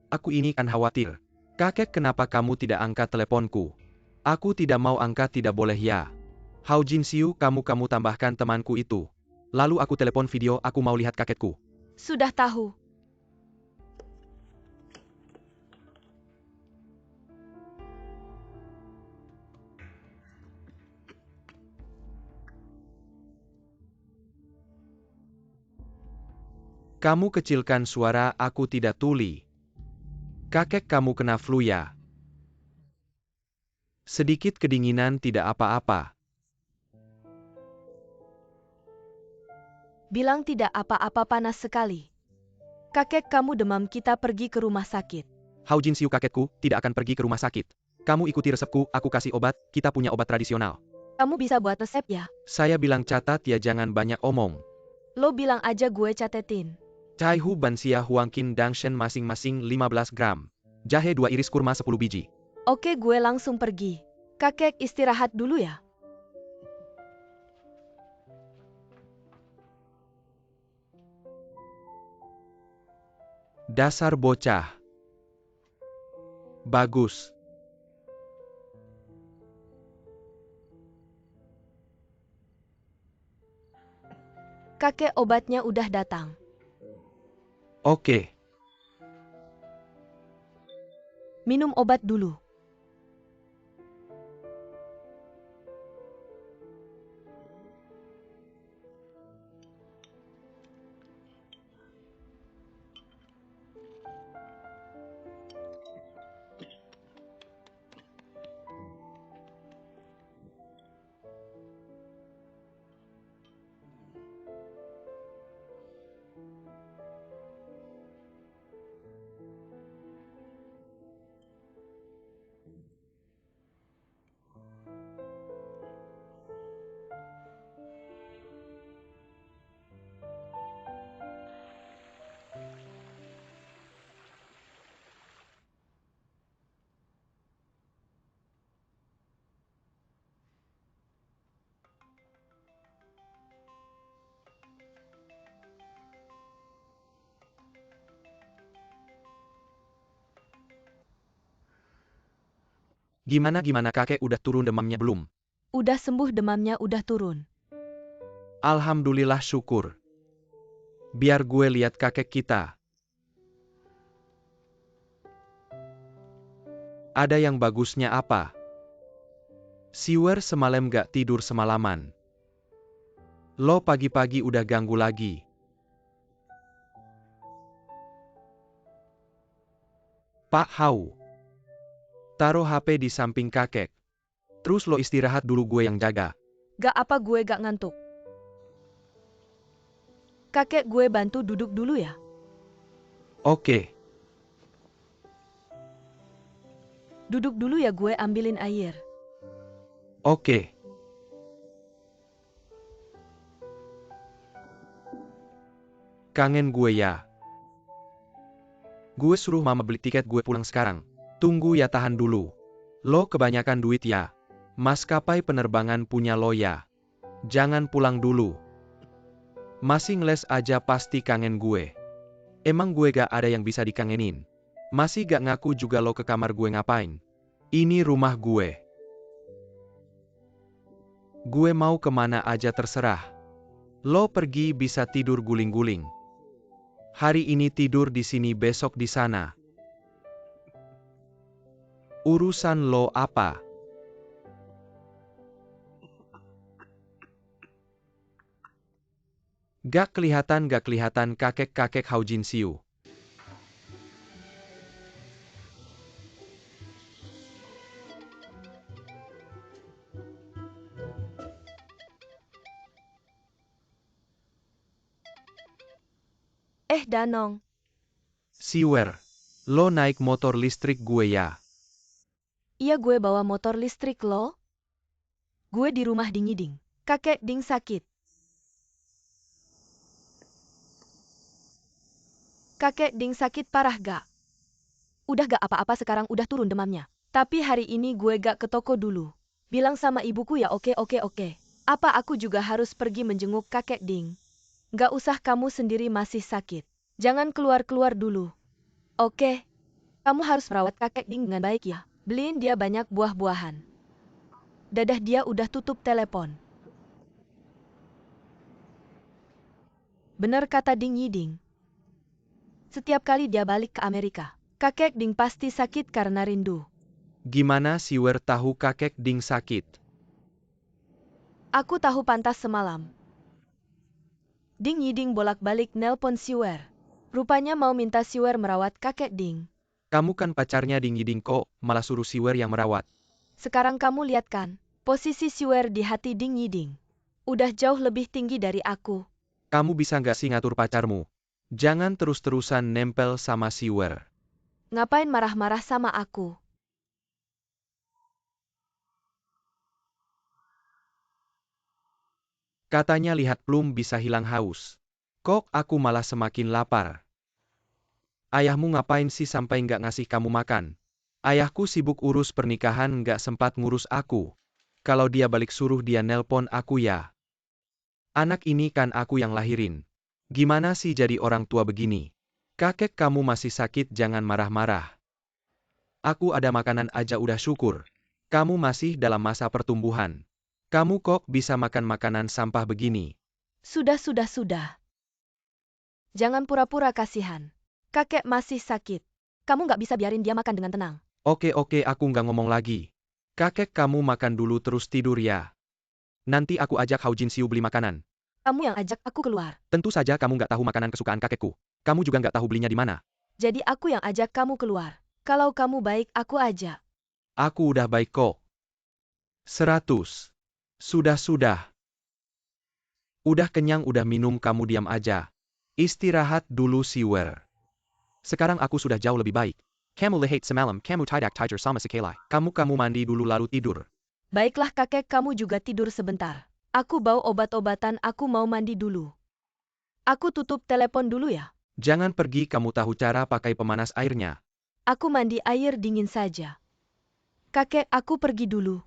Aku ini kan khawatir. Kakek, kenapa kamu tidak angkat teleponku? Aku tidak mau angkat, tidak boleh ya. Hao Jin Siu, kamu tambahkan temanku itu. Lalu aku telepon video, aku mau lihat kakekku. Sudah tahu. Kamu kecilkan suara, aku tidak tuli. Kakek, kamu kena flu ya? Sedikit kedinginan, tidak apa-apa. Bilang tidak apa-apa, panas sekali. Kakek kamu demam, kita pergi ke rumah sakit. Hao Jin Siu, kakekku tidak akan pergi ke rumah sakit. Kamu ikuti resepku, aku kasih obat, kita punya obat tradisional. Kamu bisa buat resep ya? Saya bilang catat ya, jangan banyak omong. Lo bilang aja, gue catetin. Cai Hu Bansia Huangkin Dangshen masing-masing 15 gram. Jahe 2 iris, kurma 10 biji. Oke, gue langsung pergi. Kakek istirahat dulu ya. Dasar bocah. Bagus. Kakek, obatnya udah datang. Oke. Minum obat dulu. Gimana kakek udah turun demamnya belum? Udah sembuh demamnya udah turun. Alhamdulillah syukur. Biar gue lihat kakek kita. Ada yang bagusnya apa? Siwer semalam gak tidur semalaman. Lo pagi-pagi udah ganggu lagi. Pak Hau. Taruh HP di samping kakek. Terus lo istirahat dulu, gue yang jaga. Gak apa, gue gak ngantuk. Kakek, gue bantu duduk dulu ya. Oke. Duduk dulu ya, gue ambilin air. Oke. Kangen gue ya. Gue suruh mama beli tiket gue pulang sekarang. Tunggu ya, tahan dulu. Lo kebanyakan duit ya. Maskapai penerbangan punya lo ya. Jangan pulang dulu. Masih ngeles aja pasti kangen gue. Emang gue gak ada yang bisa dikangenin. Masih gak ngaku juga lo ke kamar gue ngapain? Ini rumah gue. Gue mau kemana aja terserah. Lo pergi bisa tidur guling-guling. Hari ini tidur di sini, besok di sana. Urusan lo apa? Gak kelihatan kakek-kakek Hao Jin Siu. Danong. Siwer, lo naik motor listrik gue ya. Iya, gue bawa motor listrik lo. Gue di rumah Ding. Kakek Ding sakit. Kakek Ding sakit parah gak? Udah gak apa-apa sekarang, udah turun demamnya. Tapi hari ini gue gak ke toko dulu. Bilang sama ibuku ya, oke. Apa aku juga harus pergi menjenguk kakek Ding? Gak usah, kamu sendiri masih sakit. Jangan keluar-keluar dulu. Oke. Kamu harus merawat kakek Ding dengan baik ya. Beliin dia banyak buah-buahan. Dadah, dia udah tutup telepon. Bener kata Ding Yiding. Setiap kali dia balik ke Amerika, kakek Ding pasti sakit karena rindu. Gimana Siwer tahu kakek Ding sakit? Aku tahu pantas semalam. Ding Yiding bolak-balik nelpon Siwer. Rupanya mau minta Siwer merawat kakek Ding. Kamu kan pacarnya Ding Yiding kok, malah suruh Siwer yang merawat. Sekarang kamu lihat kan, posisi Siwer di hati Ding Yiding. Udah jauh lebih tinggi dari aku. Kamu bisa nggak sih ngatur pacarmu? Jangan terus-terusan nempel sama Siwer. Ngapain marah-marah sama aku? Katanya lihat plum bisa hilang haus. Kok aku malah semakin lapar. Ayahmu ngapain sih sampai nggak ngasih kamu makan? Ayahku sibuk urus pernikahan, nggak sempat ngurus aku. Kalau dia balik suruh dia nelpon aku ya. Anak ini kan aku yang lahirin. Gimana sih jadi orang tua begini? Kakek kamu masih sakit, jangan marah-marah. Aku ada makanan aja udah syukur. Kamu masih dalam masa pertumbuhan. Kamu kok bisa makan makanan sampah begini? Sudah. Jangan pura-pura kasihan. Kakek masih sakit. Kamu nggak bisa biarin dia makan dengan tenang. Oke, aku nggak ngomong lagi. Kakek kamu makan dulu terus tidur ya. Nanti aku ajak Hao Jin Siu beli makanan. Kamu yang ajak aku keluar. Tentu saja kamu nggak tahu makanan kesukaan kakekku. Kamu juga nggak tahu belinya di mana. Jadi aku yang ajak kamu keluar. Kalau kamu baik, aku ajak. Aku udah baik kok. 100. Sudah. Udah kenyang, udah minum, kamu diam aja. Istirahat dulu Siwer. Sekarang aku sudah jauh lebih baik. Kamu lihat semalam, kamu tidak tidur sama sekali. Kamu mandi dulu lalu tidur. Baiklah kakek, kamu juga tidur sebentar. Aku bawa obat-obatan, aku mau mandi dulu. Aku tutup telepon dulu ya. Jangan pergi, kamu tahu cara pakai pemanas airnya. Aku mandi air dingin saja. Kakek, aku pergi dulu.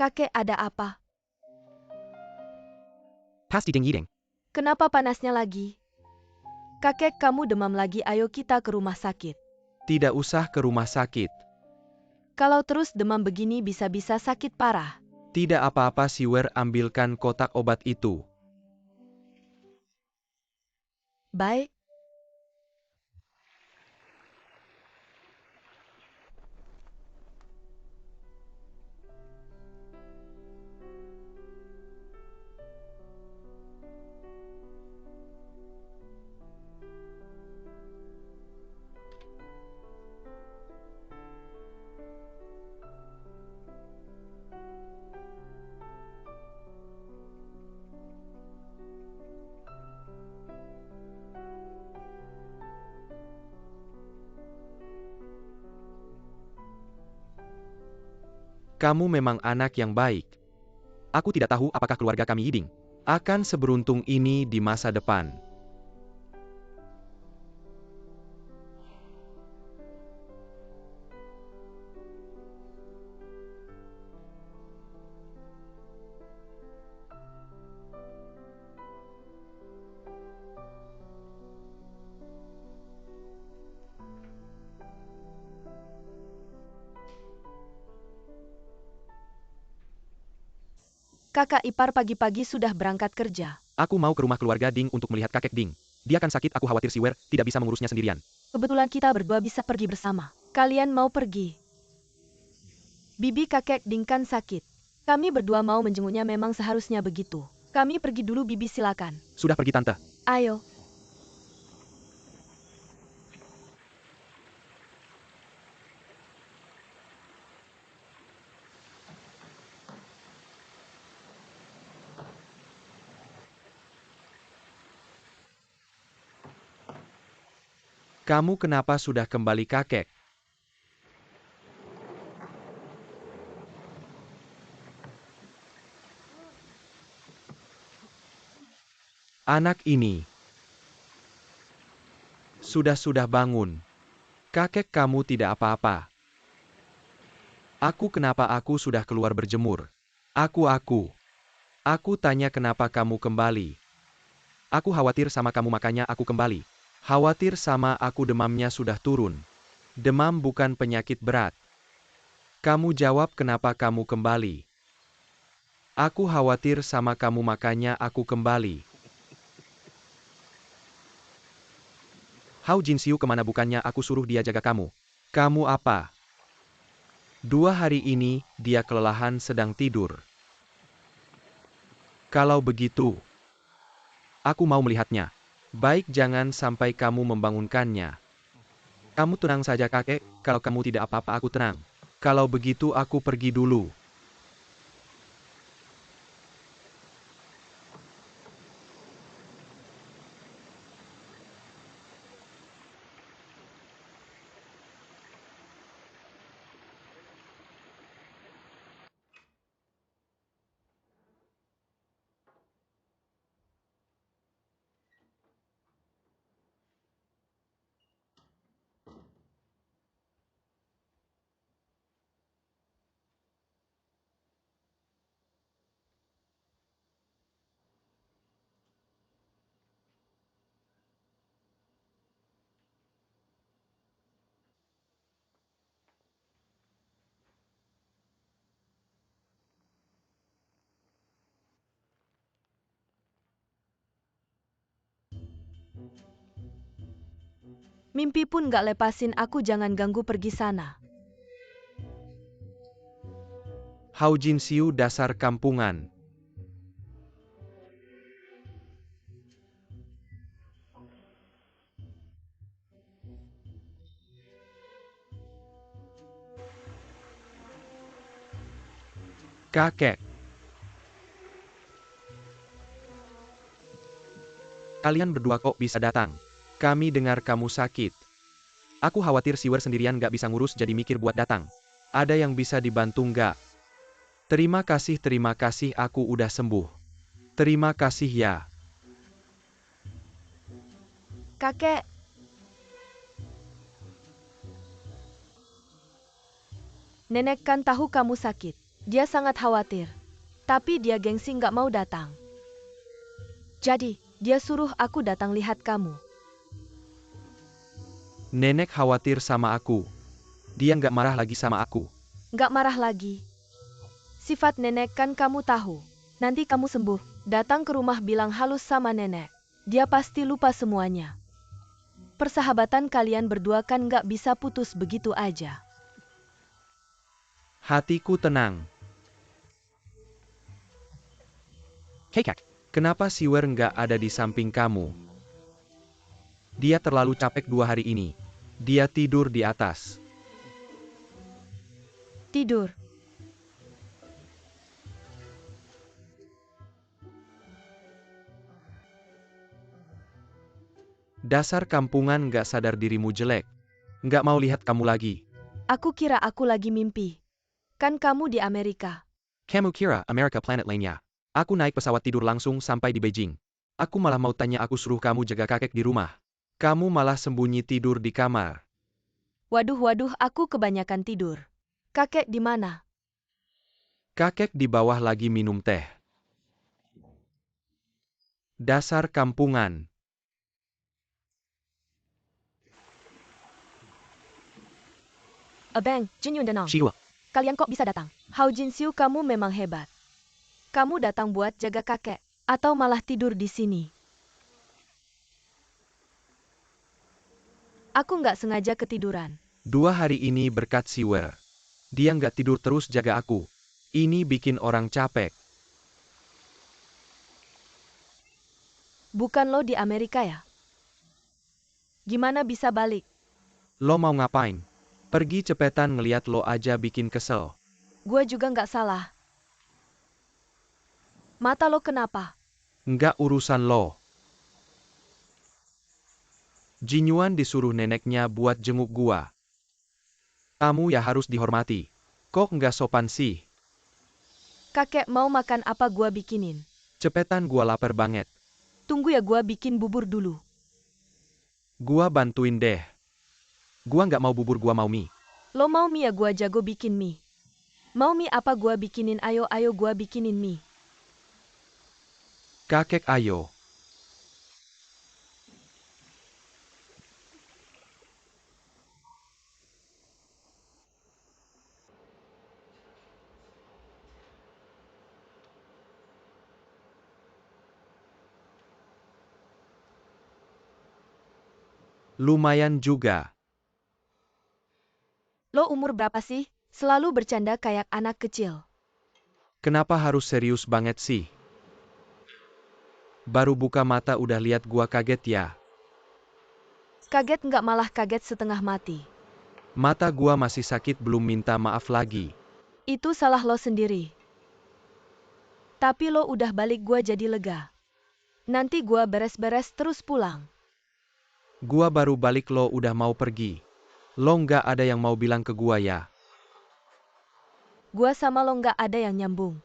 Kakek, ada apa? Pasti Ding Yiding. Kenapa panasnya lagi? Kakek, kamu demam lagi, ayo kita ke rumah sakit. Tidak usah ke rumah sakit. Kalau terus demam begini bisa-bisa sakit parah. Tidak apa-apa Siwer, ambilkan kotak obat itu. Baik. Kamu memang anak yang baik. Aku tidak tahu apakah keluarga kami Yiding akan seberuntung ini di masa depan. Kakak ipar pagi-pagi sudah berangkat kerja. Aku mau ke rumah keluarga Ding untuk melihat kakek Ding. Dia kan sakit, aku khawatir Siwer tidak bisa mengurusnya sendirian. Kebetulan kita berdua bisa pergi bersama. Kalian mau pergi? Bibi kakek Ding kan sakit. Kami berdua mau menjenguknya, memang seharusnya begitu. Kami pergi dulu, Bibi, silakan. Sudah pergi tante. Ayo. Kamu kenapa sudah kembali kakek? Anak ini sudah bangun. Kakek kamu tidak apa-apa. Kenapa aku sudah keluar berjemur? Aku tanya kenapa kamu kembali. Aku khawatir sama kamu makanya aku kembali. Khawatir sama aku, demamnya sudah turun. Demam bukan penyakit berat. Kamu jawab kenapa kamu kembali. Aku khawatir sama kamu makanya aku kembali. Hao Jinxiu kemana, bukannya aku suruh dia jaga kamu? Kamu apa? 2 hari ini, dia kelelahan sedang tidur. Kalau begitu, aku mau melihatnya. Baik, jangan sampai kamu membangunkannya. Kamu tenang saja kakek, kalau kamu tidak apa-apa aku tenang. Kalau begitu aku pergi dulu. Mimpi pun gak lepasin aku, jangan ganggu, pergi sana. Hao Jinxiu dasar kampungan. Kakek. Kalian berdua kok bisa datang? Kami dengar kamu sakit. Aku khawatir Siwer sendirian gak bisa ngurus, jadi mikir buat datang. Ada yang bisa dibantu nggak? Terima kasih, aku udah sembuh. Terima kasih ya. Kakek, nenek kan tahu kamu sakit. Dia sangat khawatir. Tapi dia gengsi nggak mau datang. Jadi, dia suruh aku datang lihat kamu. Nenek khawatir sama aku. Dia nggak marah lagi sama aku. Nggak marah lagi. Sifat nenek kan kamu tahu. Nanti kamu sembuh. Datang ke rumah bilang halus sama nenek. Dia pasti lupa semuanya. Persahabatan kalian berdua kan nggak bisa putus begitu aja. Hatiku tenang. Kekak, kenapa Siwer nggak ada di samping kamu? Dia terlalu capek 2 hari ini. Dia tidur di atas. Tidur. Dasar kampungan nggak sadar dirimu jelek. Nggak mau lihat kamu lagi. Aku kira aku lagi mimpi. Kan kamu di Amerika. Kamu kira Amerika planet lainnya. Aku naik pesawat tidur langsung sampai di Beijing. Aku malah mau tanya aku suruh kamu jaga kakek di rumah. Kamu malah sembunyi tidur di kamar. Waduh, aku kebanyakan tidur. Kakek di mana? Kakek di bawah lagi minum teh. Dasar kampungan. Abang, Jin Yun Danang. Shiwa. Kalian kok bisa datang? Hao Jin Siu, kamu memang hebat. Kamu datang buat jaga kakek, atau malah tidur di sini? Aku nggak sengaja ketiduran. 2 hari ini berkat Siwer. Dia nggak tidur terus jaga aku. Ini bikin orang capek. Bukan lo di Amerika ya? Gimana bisa balik? Lo mau ngapain? Pergi cepetan, ngeliat lo aja bikin kesel. Gue juga nggak salah. Mata lo kenapa? Nggak urusan lo. Jinyuan disuruh neneknya buat jenguk gua. Kamu ya harus dihormati. Kok nggak sopan sih? Kakek mau makan apa gua bikinin? Cepetan, gua lapar banget. Tunggu ya, gua bikin bubur dulu. Gua bantuin deh. Gua nggak mau bubur, gua mau mie. Lo mau mie ya, gua jago bikin mie. Mau mie apa gua bikinin? Ayo gua bikinin mie. Kakek ayo. Lumayan juga. Lo umur berapa sih? Selalu bercanda kayak anak kecil. Kenapa harus serius banget sih? Baru buka mata udah lihat gua kaget ya. Kaget nggak, malah kaget setengah mati. Mata gua masih sakit, belum minta maaf lagi. Itu salah lo sendiri. Tapi lo udah balik, gua jadi lega. Nanti gua beres-beres terus pulang. Gua baru balik, lo udah mau pergi. Lo nggak ada yang mau bilang ke gua ya? Gua sama lo nggak ada yang nyambung.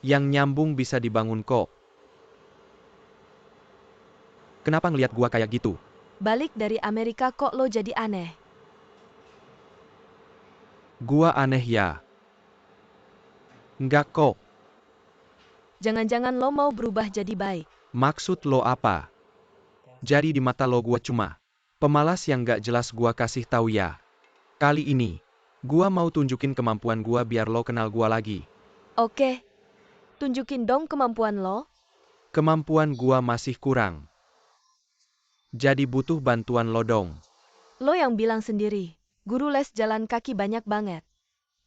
Yang nyambung bisa dibangun kok. Kenapa ngelihat gua kayak gitu? Balik dari Amerika kok lo jadi aneh? Gua aneh ya? Nggak kok. Jangan-jangan lo mau berubah jadi baik. Maksud lo apa? Jadi di mata lo gua cuma pemalas yang nggak jelas, gua kasih tahu ya. Kali ini, gua mau tunjukin kemampuan gua biar lo kenal gua lagi. Oke. Tunjukin dong kemampuan lo. Kemampuan gua masih kurang. Jadi butuh bantuan lo dong. Lo yang bilang sendiri, guru les jalan kaki banyak banget.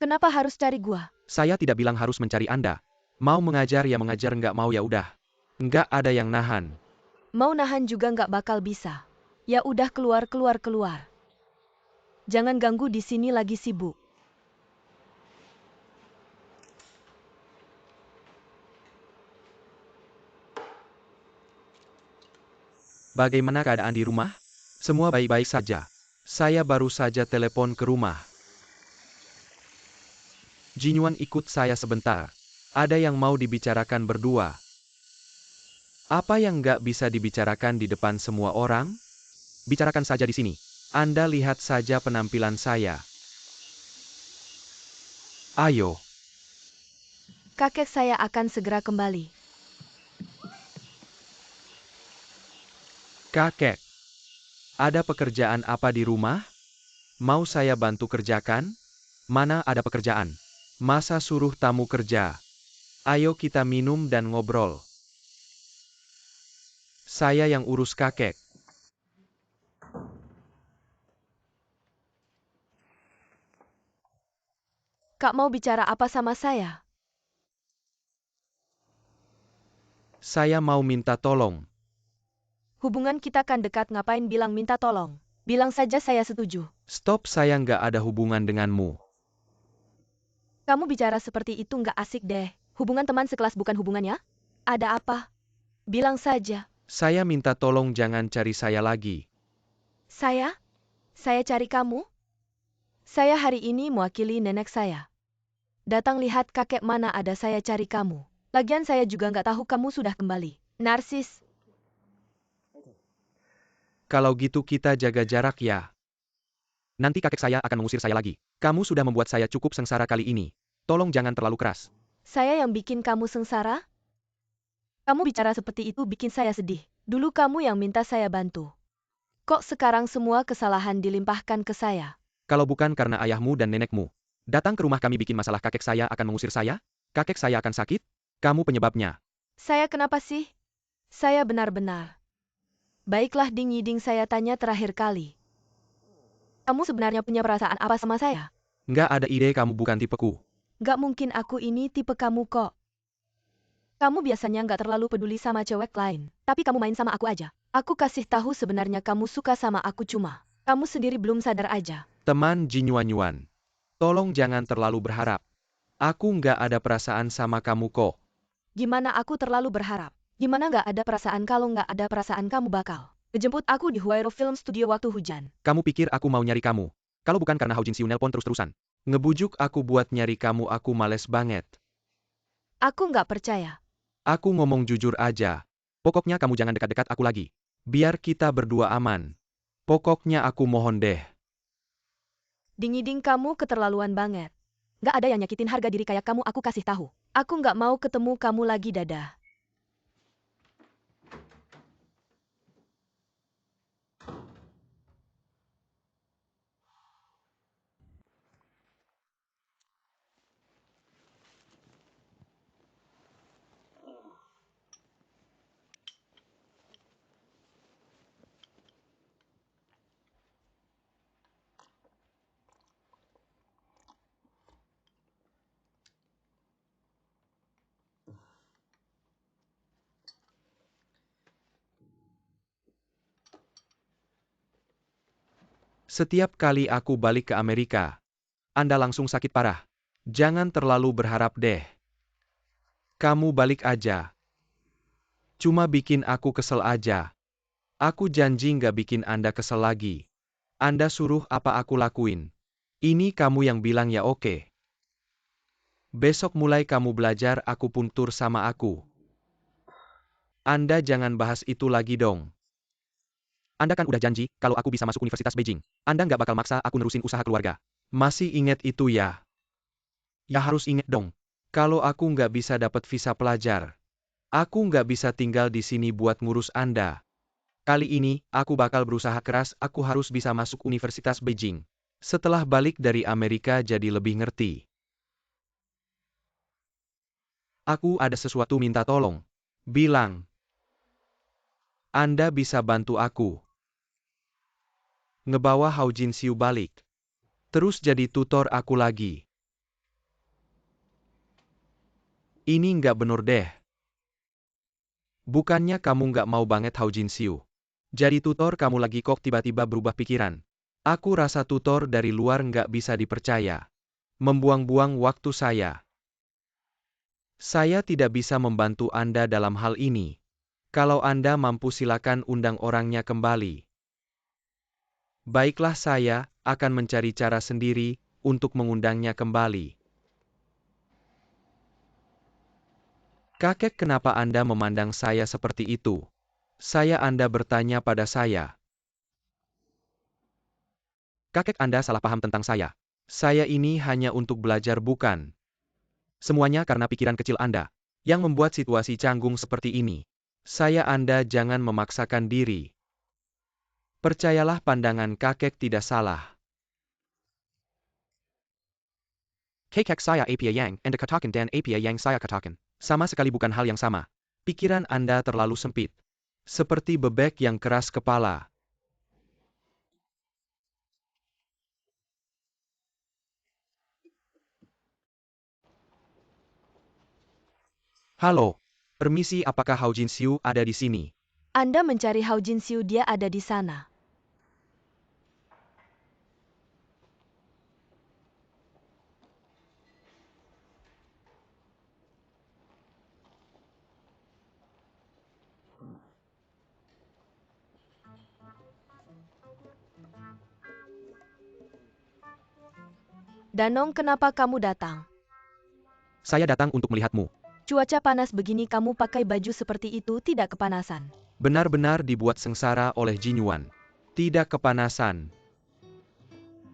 Kenapa harus cari gua? Saya tidak bilang harus mencari Anda. Mau mengajar ya mengajar, nggak mau ya udah. Nggak ada yang nahan. Mau nahan juga nggak bakal bisa. Ya udah, keluar. Jangan ganggu, di sini lagi sibuk. Bagaimana keadaan di rumah? Semua baik-baik saja. Saya baru saja telepon ke rumah. Jinyuan ikut saya sebentar. Ada yang mau dibicarakan berdua. Apa yang nggak bisa dibicarakan di depan semua orang? Bicarakan saja di sini. Anda lihat saja penampilan saya. Ayo, Kakek saya akan segera kembali. kakek. Ada pekerjaan apa di rumah? Mau saya bantu kerjakan? Mana ada pekerjaan? Masa suruh tamu kerja? Ayo kita minum dan ngobrol. Saya yang urus kakek. Kak mau bicara apa sama saya? Saya mau minta tolong. Hubungan kita kan dekat, ngapain bilang minta tolong? Bilang saja saya setuju. Stop, saya nggak ada hubungan denganmu. Kamu bicara seperti itu nggak asik deh. Hubungan teman sekelas bukan hubungannya? Ada apa? Bilang saja. Saya minta tolong jangan cari saya lagi. Saya? Saya cari kamu? Saya hari ini mewakili nenek saya. Datang lihat kakek, mana ada saya cari kamu. Lagian saya juga nggak tahu kamu sudah kembali. Narsis. Kalau gitu kita jaga jarak ya. Nanti kakek saya akan mengusir saya lagi. Kamu sudah membuat saya cukup sengsara kali ini. Tolong jangan terlalu keras. Saya yang bikin kamu sengsara? Kamu bicara seperti itu bikin saya sedih. Dulu kamu yang minta saya bantu. Kok sekarang semua kesalahan dilimpahkan ke saya? Kalau bukan karena ayahmu dan nenekmu datang ke rumah kami bikin masalah, kakek saya akan mengusir saya? Kakek saya akan sakit? Kamu penyebabnya. Saya kenapa sih? Saya benar-benar. Baiklah Ding Yiding, saya tanya terakhir kali. Kamu sebenarnya punya perasaan apa sama saya? Nggak ada ide, kamu bukan tipeku. Gak mungkin aku ini tipe kamu kok. Kamu biasanya nggak terlalu peduli sama cewek lain, tapi kamu main sama aku aja. Aku kasih tahu sebenarnya kamu suka sama aku, cuma kamu sendiri belum sadar aja. Teman Jinyuan-Yuan, tolong jangan terlalu berharap. Aku nggak ada perasaan sama kamu kok. Gimana aku terlalu berharap? Gimana nggak ada perasaan? Kalau nggak ada perasaan kamu bakal kejemput aku di Huairo Film Studio waktu hujan. Kamu pikir aku mau nyari kamu? Kalau bukan karena Hao Jin Siu nelpon terus-terusan. Ngebujuk aku buat nyari kamu, aku males banget. Aku nggak percaya. Aku ngomong jujur aja. Pokoknya kamu jangan dekat-dekat aku lagi. Biar kita berdua aman. Pokoknya aku mohon deh. Ding-ding, kamu keterlaluan banget. Nggak ada yang nyakitin harga diri kayak kamu, aku kasih tahu. Aku nggak mau ketemu kamu lagi, dadah. Setiap kali aku balik ke Amerika, Anda langsung sakit parah. Jangan terlalu berharap deh. Kamu balik aja. Cuma bikin aku kesel aja. Aku janji nggak bikin Anda kesel lagi. Anda suruh apa aku lakuin. Ini kamu yang bilang ya, oke. Besok mulai kamu belajar, aku pun tur sama aku. Anda jangan bahas itu lagi dong. Anda kan udah janji, kalau aku bisa masuk Universitas Beijing, Anda nggak bakal maksa aku nerusin usaha keluarga. Masih inget itu ya? Ya harus inget dong. Kalau aku nggak bisa dapat visa pelajar, aku nggak bisa tinggal di sini buat ngurus Anda. Kali ini, aku bakal berusaha keras, aku harus bisa masuk Universitas Beijing. Setelah balik dari Amerika jadi lebih ngerti. Aku ada sesuatu minta tolong. Bilang. Anda bisa bantu aku. Ngebawa Hao Jin Siu balik. Terus jadi tutor aku lagi. Ini nggak bener deh. Bukannya kamu nggak mau banget Hao Jin Siu jadi tutor, kamu lagi kok tiba-tiba berubah pikiran. Aku rasa tutor dari luar nggak bisa dipercaya. Membuang-buang waktu saya. Saya tidak bisa membantu Anda dalam hal ini. Kalau Anda mampu silakan undang orangnya kembali. Baiklah, saya akan mencari cara sendiri untuk mengundangnya kembali. Kakek, kenapa Anda memandang saya seperti itu? Anda bertanya pada saya. Kakek, Anda salah paham tentang saya. Saya ini hanya untuk belajar bukan. Semuanya karena pikiran kecil Anda, yang membuat situasi canggung seperti ini. Anda jangan memaksakan diri. Percayalah pandangan kakek tidak salah. Kakek saya apa yang Anda katakan dan apa yang saya katakan. Sama sekali bukan hal yang sama. Pikiran Anda terlalu sempit. Seperti bebek yang keras kepala. Halo. Permisi, apakah Hao Jinxiu ada di sini? Anda mencari Hao Jinxiu, dia ada di sana. Danong, kenapa kamu datang? Saya datang untuk melihatmu. Cuaca panas begini kamu pakai baju seperti itu tidak kepanasan. Benar-benar dibuat sengsara oleh Jin Yuan. Tidak kepanasan.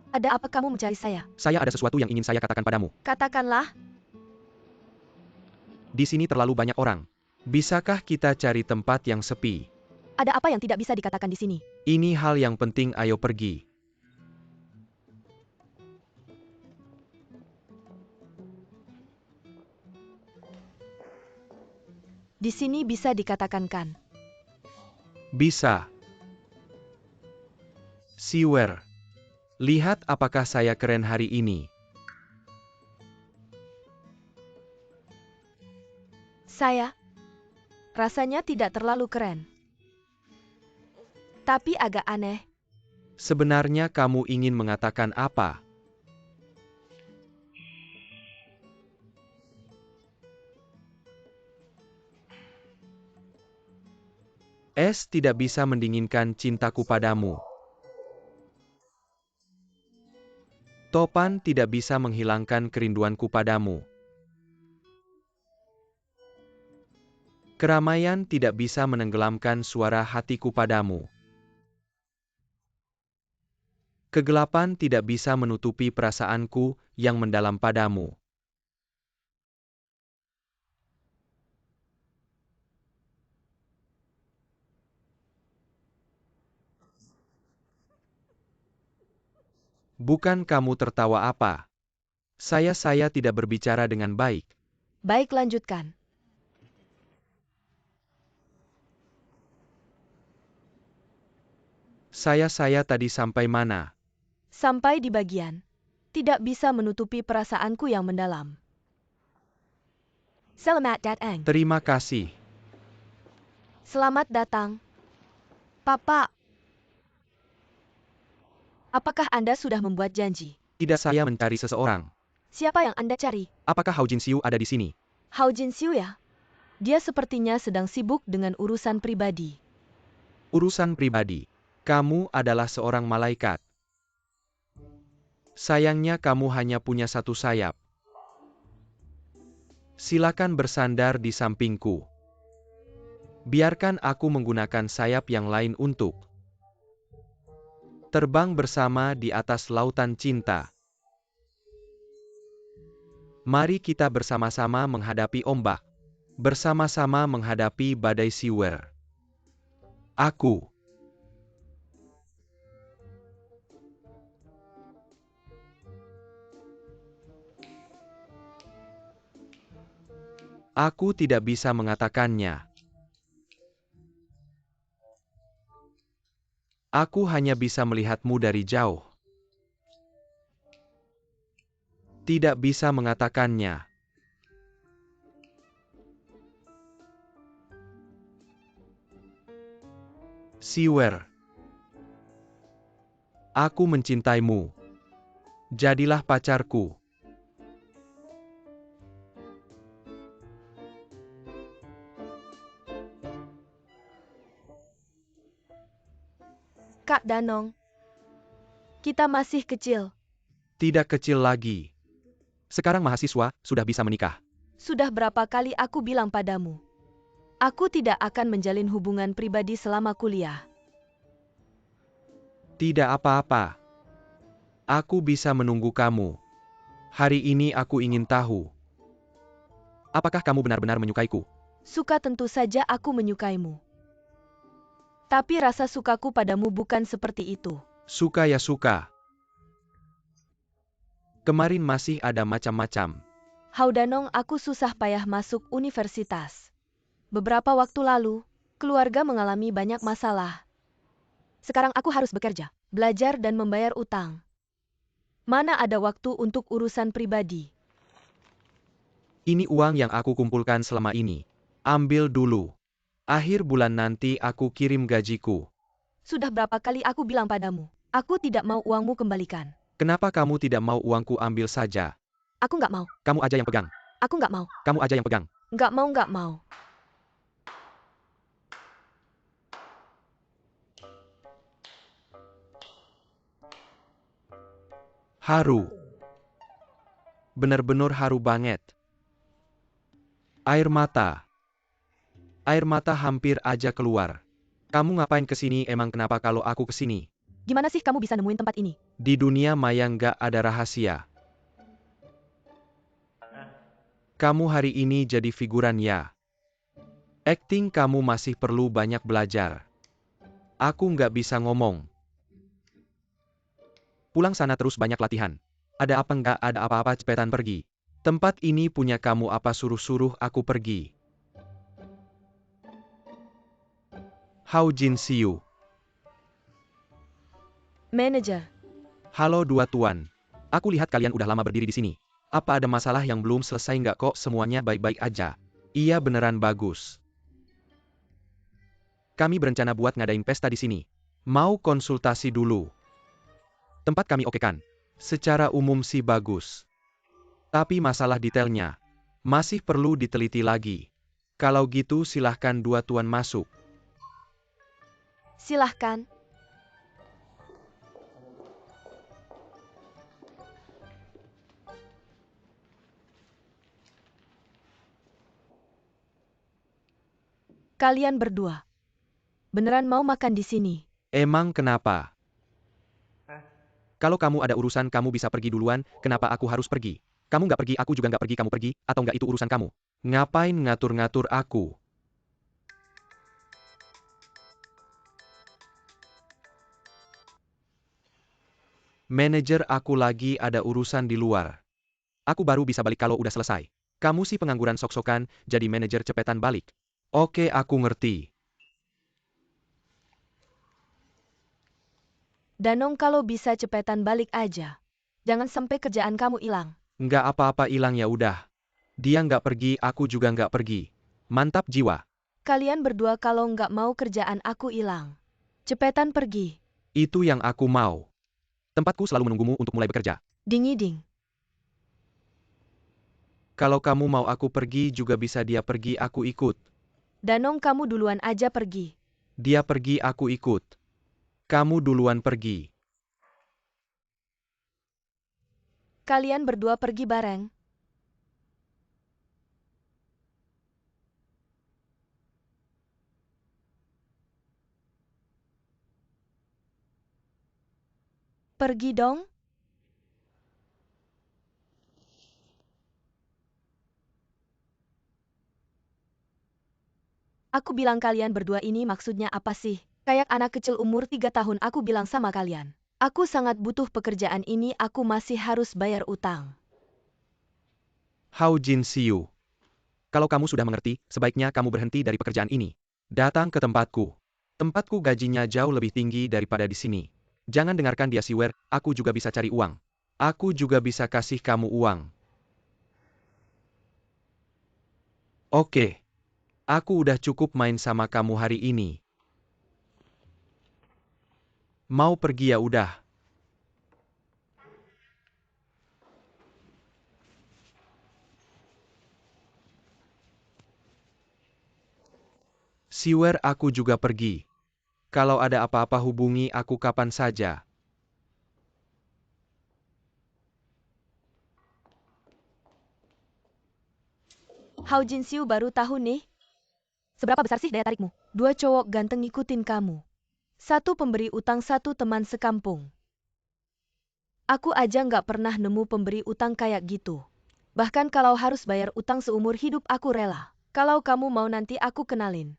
Ada apa kamu mencari saya? Saya ada sesuatu yang ingin saya katakan padamu. Katakanlah. Di sini terlalu banyak orang. Bisakah kita cari tempat yang sepi? Ada apa yang tidak bisa dikatakan di sini? Ini hal yang penting, ayo pergi. Di sini bisa dikatakan kan? Bisa. Siwer. Lihat apakah saya keren hari ini. Saya? Rasanya tidak terlalu keren. Tapi agak aneh. Sebenarnya kamu ingin mengatakan apa? Es tidak bisa mendinginkan cintaku padamu. Topan tidak bisa menghilangkan kerinduanku padamu. Keramaian tidak bisa menenggelamkan suara hatiku padamu. Kegelapan tidak bisa menutupi perasaanku yang mendalam padamu. Bukan kamu tertawa apa? Saya tidak berbicara dengan baik. Baik, lanjutkan. Saya tadi sampai mana? Sampai di bagian. Tidak bisa menutupi perasaanku yang mendalam. Selamat datang. Terima kasih. Selamat datang. Papa. Apakah Anda sudah membuat janji? Tidak, saya mencari seseorang. Siapa yang Anda cari? Apakah Hao Jinxiu ada di sini? Hao Jinxiu ya? Dia sepertinya sedang sibuk dengan urusan pribadi. Urusan pribadi. Kamu adalah seorang malaikat. Sayangnya kamu hanya punya satu sayap. Silakan bersandar di sampingku. Biarkan aku menggunakan sayap yang lain untuk terbang bersama di atas lautan cinta. Mari kita bersama-sama menghadapi ombak. Bersama-sama menghadapi badai siwer. Aku tidak bisa mengatakannya. Aku hanya bisa melihatmu dari jauh. Tidak bisa mengatakannya. Siwer. Aku mencintaimu. Jadilah pacarku. Kak Danong. Kita masih kecil. Tidak kecil lagi. Sekarang mahasiswa, sudah bisa menikah. Sudah berapa kali aku bilang padamu? Aku tidak akan menjalin hubungan pribadi selama kuliah. Tidak apa-apa. Aku bisa menunggu kamu. Hari ini aku ingin tahu. Apakah kamu benar-benar menyukaiku? Suka tentu saja aku menyukaimu. Tapi rasa sukaku padamu bukan seperti itu. Suka ya suka. Kemarin masih ada macam-macam. Haudanong, aku susah payah masuk universitas. Beberapa waktu lalu, keluarga mengalami banyak masalah. Sekarang aku harus bekerja, belajar dan membayar utang. Mana ada waktu untuk urusan pribadi? Ini uang yang aku kumpulkan selama ini. Ambil dulu. Akhir bulan nanti aku kirim gajiku. Sudah berapa kali aku bilang padamu, aku tidak mau uangmu kembalikan. Kenapa kamu tidak mau uangku ambil saja? Aku nggak mau. Kamu aja yang pegang. Aku nggak mau. Kamu aja yang pegang. Nggak mau. Haru. Bener-bener haru banget. Air mata. Air mata hampir aja keluar. Kamu ngapain kesini? Emang kenapa kalau aku kesini? Gimana sih kamu bisa nemuin tempat ini? Di dunia maya nggak ada rahasia. Kamu hari ini jadi figuran ya. Acting kamu masih perlu banyak belajar. Aku nggak bisa ngomong. Pulang sana terus banyak latihan. Ada apa nggak ada apa-apa cepetan pergi. Tempat ini punya kamu apa suruh-suruh aku pergi. How Jin Siu. Manajer, Halo dua tuan. Aku lihat kalian udah lama berdiri di sini. Apa ada masalah yang belum selesai nggak kok semuanya baik-baik aja? Iya beneran bagus. Kami berencana buat ngadain pesta di sini. Mau konsultasi dulu. Tempat kami oke kan? Secara umum sih bagus. Tapi masalah detailnya masih perlu diteliti lagi. Kalau gitu silahkan dua tuan masuk. silahkan. Kalian berdua, beneran mau makan di sini? Emang kenapa? Kalau kamu ada urusan kamu bisa pergi duluan, kenapa aku harus pergi? Kamu nggak pergi aku juga nggak pergi kamu pergi, atau nggak itu urusan kamu? Ngapain ngatur-ngatur aku? Manajer aku lagi ada urusan di luar. Aku baru bisa balik kalau udah selesai. Kamu sih pengangguran sok-sokan, jadi manajer cepetan balik. Oke aku ngerti. Danong, kalau bisa cepetan balik aja. Jangan sampai kerjaan kamu hilang. Nggak apa-apa hilang ya udah. Dia nggak pergi aku juga nggak pergi. Mantap jiwa. Kalian berdua kalau nggak mau kerjaan aku hilang. Cepetan pergi. Itu yang aku mau. Tempatku selalu menunggumu untuk mulai bekerja. Ding. Kalau kamu mau aku pergi juga bisa dia pergi aku ikut. Danong, kamu duluan aja pergi. Dia pergi aku ikut. Kamu duluan pergi. Kalian berdua pergi bareng. Pergi dong. Aku bilang kalian berdua ini maksudnya apa sih? Kayak anak kecil umur 3 tahun aku bilang sama kalian. Aku sangat butuh pekerjaan ini, aku masih harus bayar utang. How Jin Siu. Kalau kamu sudah mengerti, sebaiknya kamu berhenti dari pekerjaan ini. Datang ke tempatku. Tempatku gajinya jauh lebih tinggi daripada di sini. Jangan dengarkan dia siwer, aku juga bisa cari uang. Aku juga bisa kasih kamu uang. Oke. Aku udah cukup main sama kamu hari ini. Mau pergi ya udah. Siwer aku juga pergi. Kalau ada apa-apa hubungi aku kapan saja. Hao Jinsiu baru tahu nih. Seberapa besar sih daya tarikmu? 2 cowok ganteng ngikutin kamu. 1 pemberi utang, 1 teman sekampung. Aku aja nggak pernah nemu pemberi utang kayak gitu. Bahkan kalau harus bayar utang seumur hidup aku rela. Kalau kamu mau nanti aku kenalin.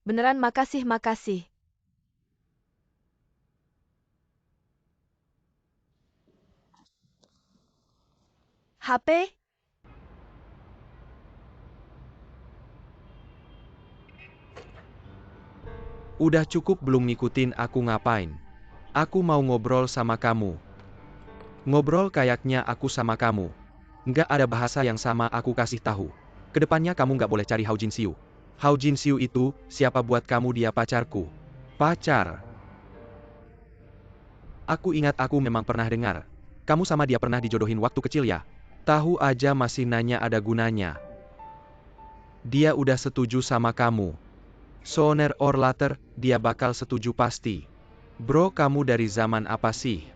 Beneran makasih. HP? Udah cukup belum ngikutin aku ngapain? Aku mau ngobrol sama kamu. Ngobrol kayaknya aku sama kamu. Nggak ada bahasa yang sama aku kasih tahu. Kedepannya kamu nggak boleh cari Hao Jinxiu. Hao Jinxiu itu, siapa buat kamu dia pacarku? Pacar. Aku ingat aku memang pernah dengar. Kamu sama dia pernah dijodohin waktu kecil ya? Tahu aja masih nanya ada gunanya. Dia udah setuju sama kamu. Sooner or later, dia bakal setuju pasti. Bro, kamu dari zaman apa sih?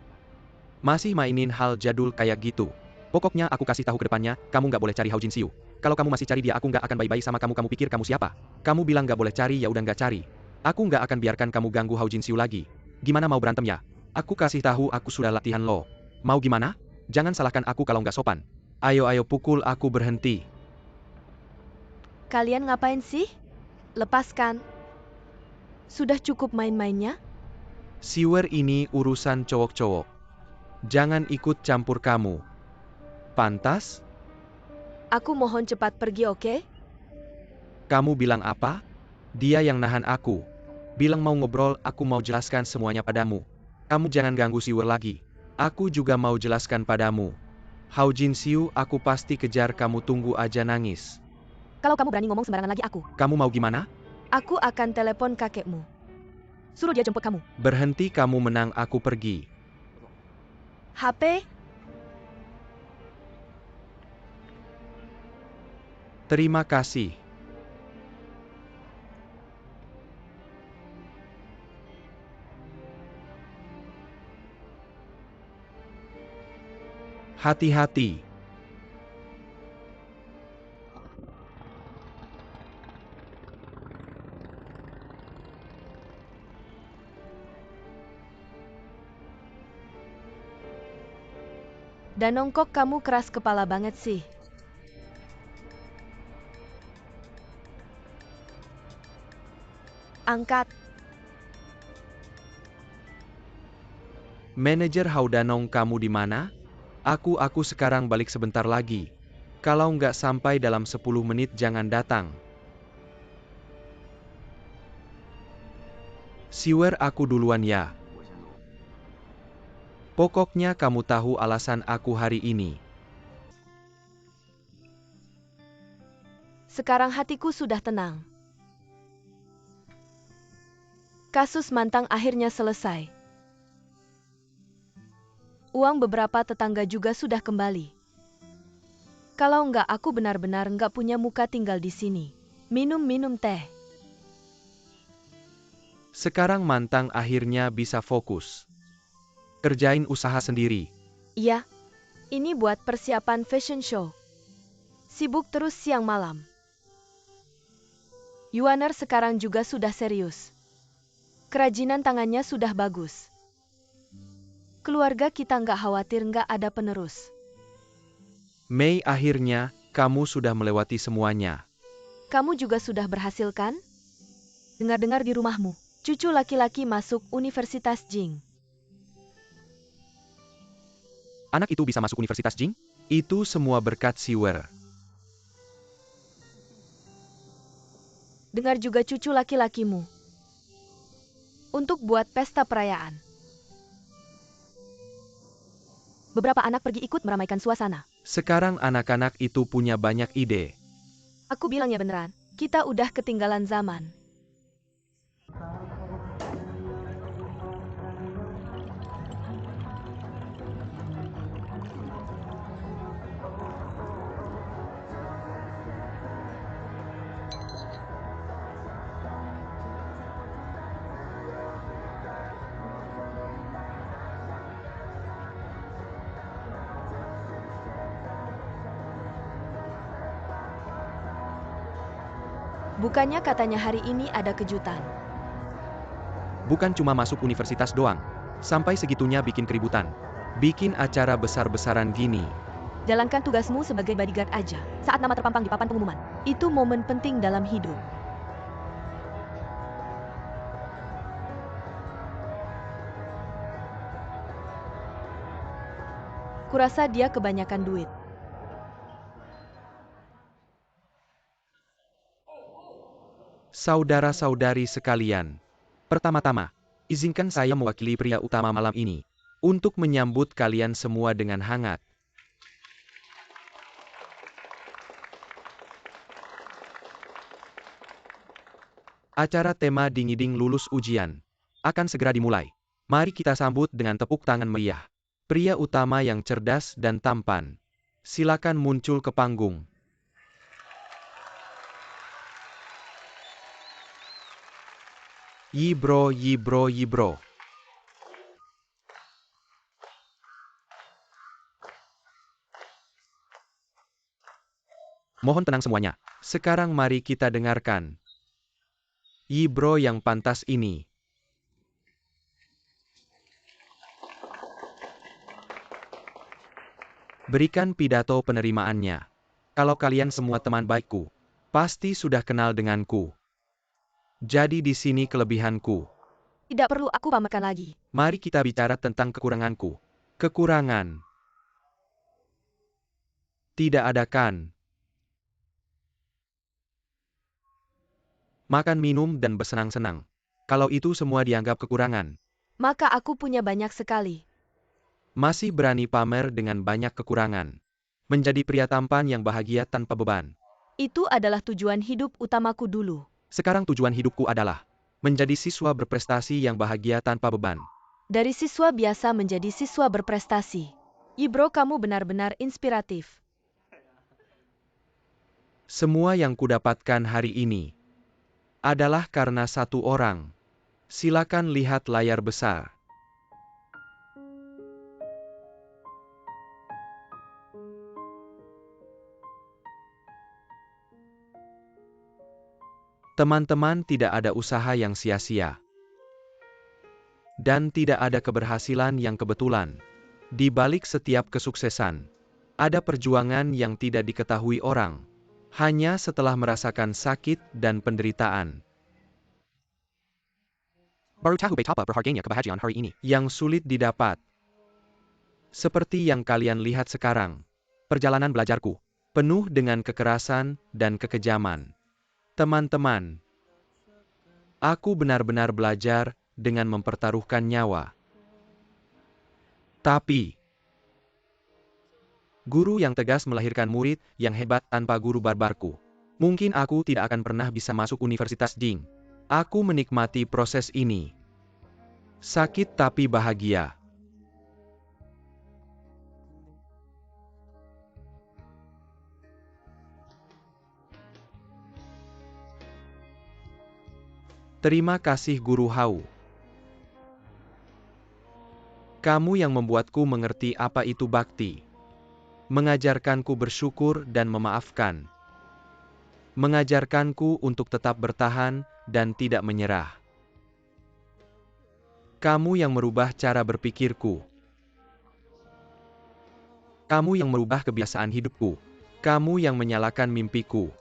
Masih mainin hal jadul kayak gitu. Pokoknya aku kasih tahu ke depannya, kamu nggak boleh cari Hao Jinxiu. Kalau kamu masih cari dia, aku nggak akan baik-baik sama kamu. Kamu pikir kamu siapa? Kamu bilang nggak boleh cari, ya udah nggak cari. Aku nggak akan biarkan kamu ganggu Hao Jinxiu lagi. Gimana mau berantem ya? Aku kasih tahu aku sudah latihan lo. Mau gimana? Jangan salahkan aku kalau nggak sopan. Ayo pukul aku berhenti. Kalian ngapain sih? Lepaskan. Sudah cukup main-mainnya? Siwer ini urusan cowok-cowok. Jangan ikut campur kamu. Pantas? Aku mohon cepat pergi, oke? Kamu bilang apa? Dia yang nahan aku. Bilang mau ngobrol, aku mau jelaskan semuanya padamu. Kamu jangan ganggu Siwer lagi. Aku juga mau jelaskan padamu. Hao Jinxiu, aku pasti kejar kamu, tunggu aja nangis. Kalau kamu berani ngomong sembarangan lagi aku. Kamu mau gimana? Aku akan telepon kakekmu. Suruh dia jemput kamu. Berhenti, kamu menang, aku pergi. HP? Terima kasih. Hati-hati. Danongkok, kamu keras kepala banget sih. Angkat. Manajer Hao Danong, kamu di mana? Aku sekarang balik sebentar lagi. Kalau nggak sampai dalam 10 menit jangan datang. Siwer, aku duluan ya. Pokoknya kamu tahu alasan aku hari ini. Sekarang hatiku sudah tenang. Kasus Mantang akhirnya selesai. Uang beberapa tetangga juga sudah kembali. Kalau nggak, aku benar-benar nggak punya muka tinggal di sini. Minum teh. Sekarang Mantang akhirnya bisa fokus. Kerjain usaha sendiri. Iya, ini buat persiapan fashion show. Sibuk terus siang malam. Yuaner sekarang juga sudah serius. Kerajinan tangannya sudah bagus. Keluarga kita nggak khawatir nggak ada penerus. Mei, akhirnya, kamu sudah melewati semuanya. Kamu juga sudah berhasil kan? Dengar-dengar di rumahmu, cucu laki-laki masuk Universitas Jing. Anak itu bisa masuk Universitas Jing? Itu semua berkat Siwer. Dengar juga cucu laki-lakimu. Untuk buat pesta perayaan. Beberapa anak pergi ikut meramaikan suasana. Sekarang anak-anak itu punya banyak ide. Aku bilang ya beneran, kita udah ketinggalan zaman. Bukannya katanya hari ini ada kejutan. Bukan cuma masuk universitas doang. Sampai segitunya bikin keributan. Bikin acara besar-besaran gini. Jalankan tugasmu sebagai bodyguard aja. Saat nama terpampang di papan pengumuman. Itu momen penting dalam hidup. Kurasa dia kebanyakan duit. Saudara-saudari sekalian, pertama-tama, izinkan saya mewakili pria utama malam ini untuk menyambut kalian semua dengan hangat. Acara tema Dingiding lulus ujian akan segera dimulai. Mari kita sambut dengan tepuk tangan meriah. Pria utama yang cerdas dan tampan. Silakan muncul ke panggung. Yibro, yibro, yibro. Mohon tenang semuanya. Sekarang mari kita dengarkan Yibro yang pantas ini. Berikan pidato penerimaannya. Kalau kalian semua teman baikku, pasti sudah kenal denganku. Jadi di sini kelebihanku. Tidak perlu aku pamerkan lagi. Mari kita bicara tentang kekuranganku. Kekurangan. Tidak ada kan? Makan, minum, dan bersenang-senang. Kalau itu semua dianggap kekurangan, Maka aku punya banyak sekali. masih berani pamer dengan banyak kekurangan. Menjadi pria tampan yang bahagia tanpa beban. Itu adalah tujuan hidup utamaku dulu. Sekarang tujuan hidupku adalah menjadi siswa berprestasi yang bahagia tanpa beban. Dari siswa biasa menjadi siswa berprestasi. Yibro, kamu benar-benar inspiratif. Semua yang kudapatkan hari ini adalah karena satu orang. Silakan lihat layar besar. Teman-teman, tidak ada usaha yang sia-sia. Dan tidak ada keberhasilan yang kebetulan. Di balik setiap kesuksesan, ada perjuangan yang tidak diketahui orang. Hanya setelah merasakan sakit dan penderitaan. Baru tahu betapa berharganya kebahagiaan hari ini. Yang sulit didapat. Seperti yang kalian lihat sekarang. Perjalanan belajarku penuh dengan kekerasan dan kekejaman. Teman-teman, aku benar-benar belajar dengan mempertaruhkan nyawa. Tapi, guru yang tegas melahirkan murid yang hebat tanpa guru barbarku. Mungkin aku tidak akan pernah bisa masuk Universitas Ding. Aku menikmati proses ini. Sakit tapi bahagia. Terima kasih Guru Hao. Kamu yang membuatku mengerti apa itu bakti. Mengajarkanku bersyukur dan memaafkan. Mengajarkanku untuk tetap bertahan dan tidak menyerah. Kamu yang merubah cara berpikirku. Kamu yang merubah kebiasaan hidupku. Kamu yang menyalakan mimpiku.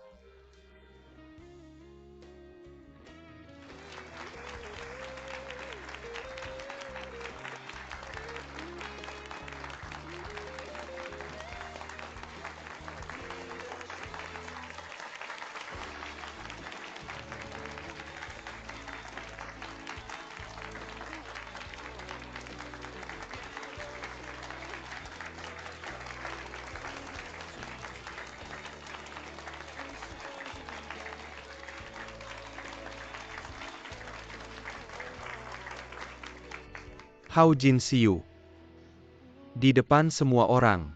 Hao Jin Siu. Di depan semua orang.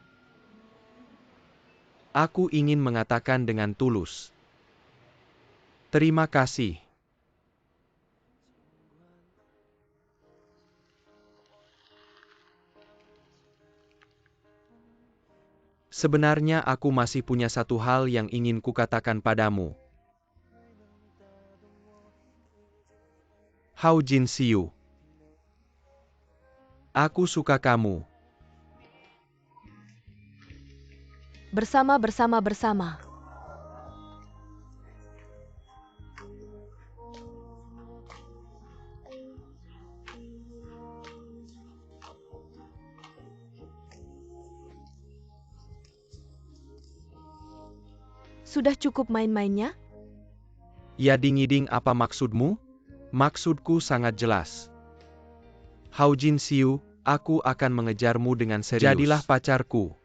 Aku ingin mengatakan dengan tulus. Terima kasih. Sebenarnya aku masih punya satu hal yang ingin kukatakan padamu. Hao Jin Siu. Aku suka kamu. Bersama. Sudah cukup main-mainnya? Yading-yiding, apa maksudmu? Maksudku sangat jelas. Hao Jin Xiu, aku akan mengejarmu dengan serius. Jadilah pacarku.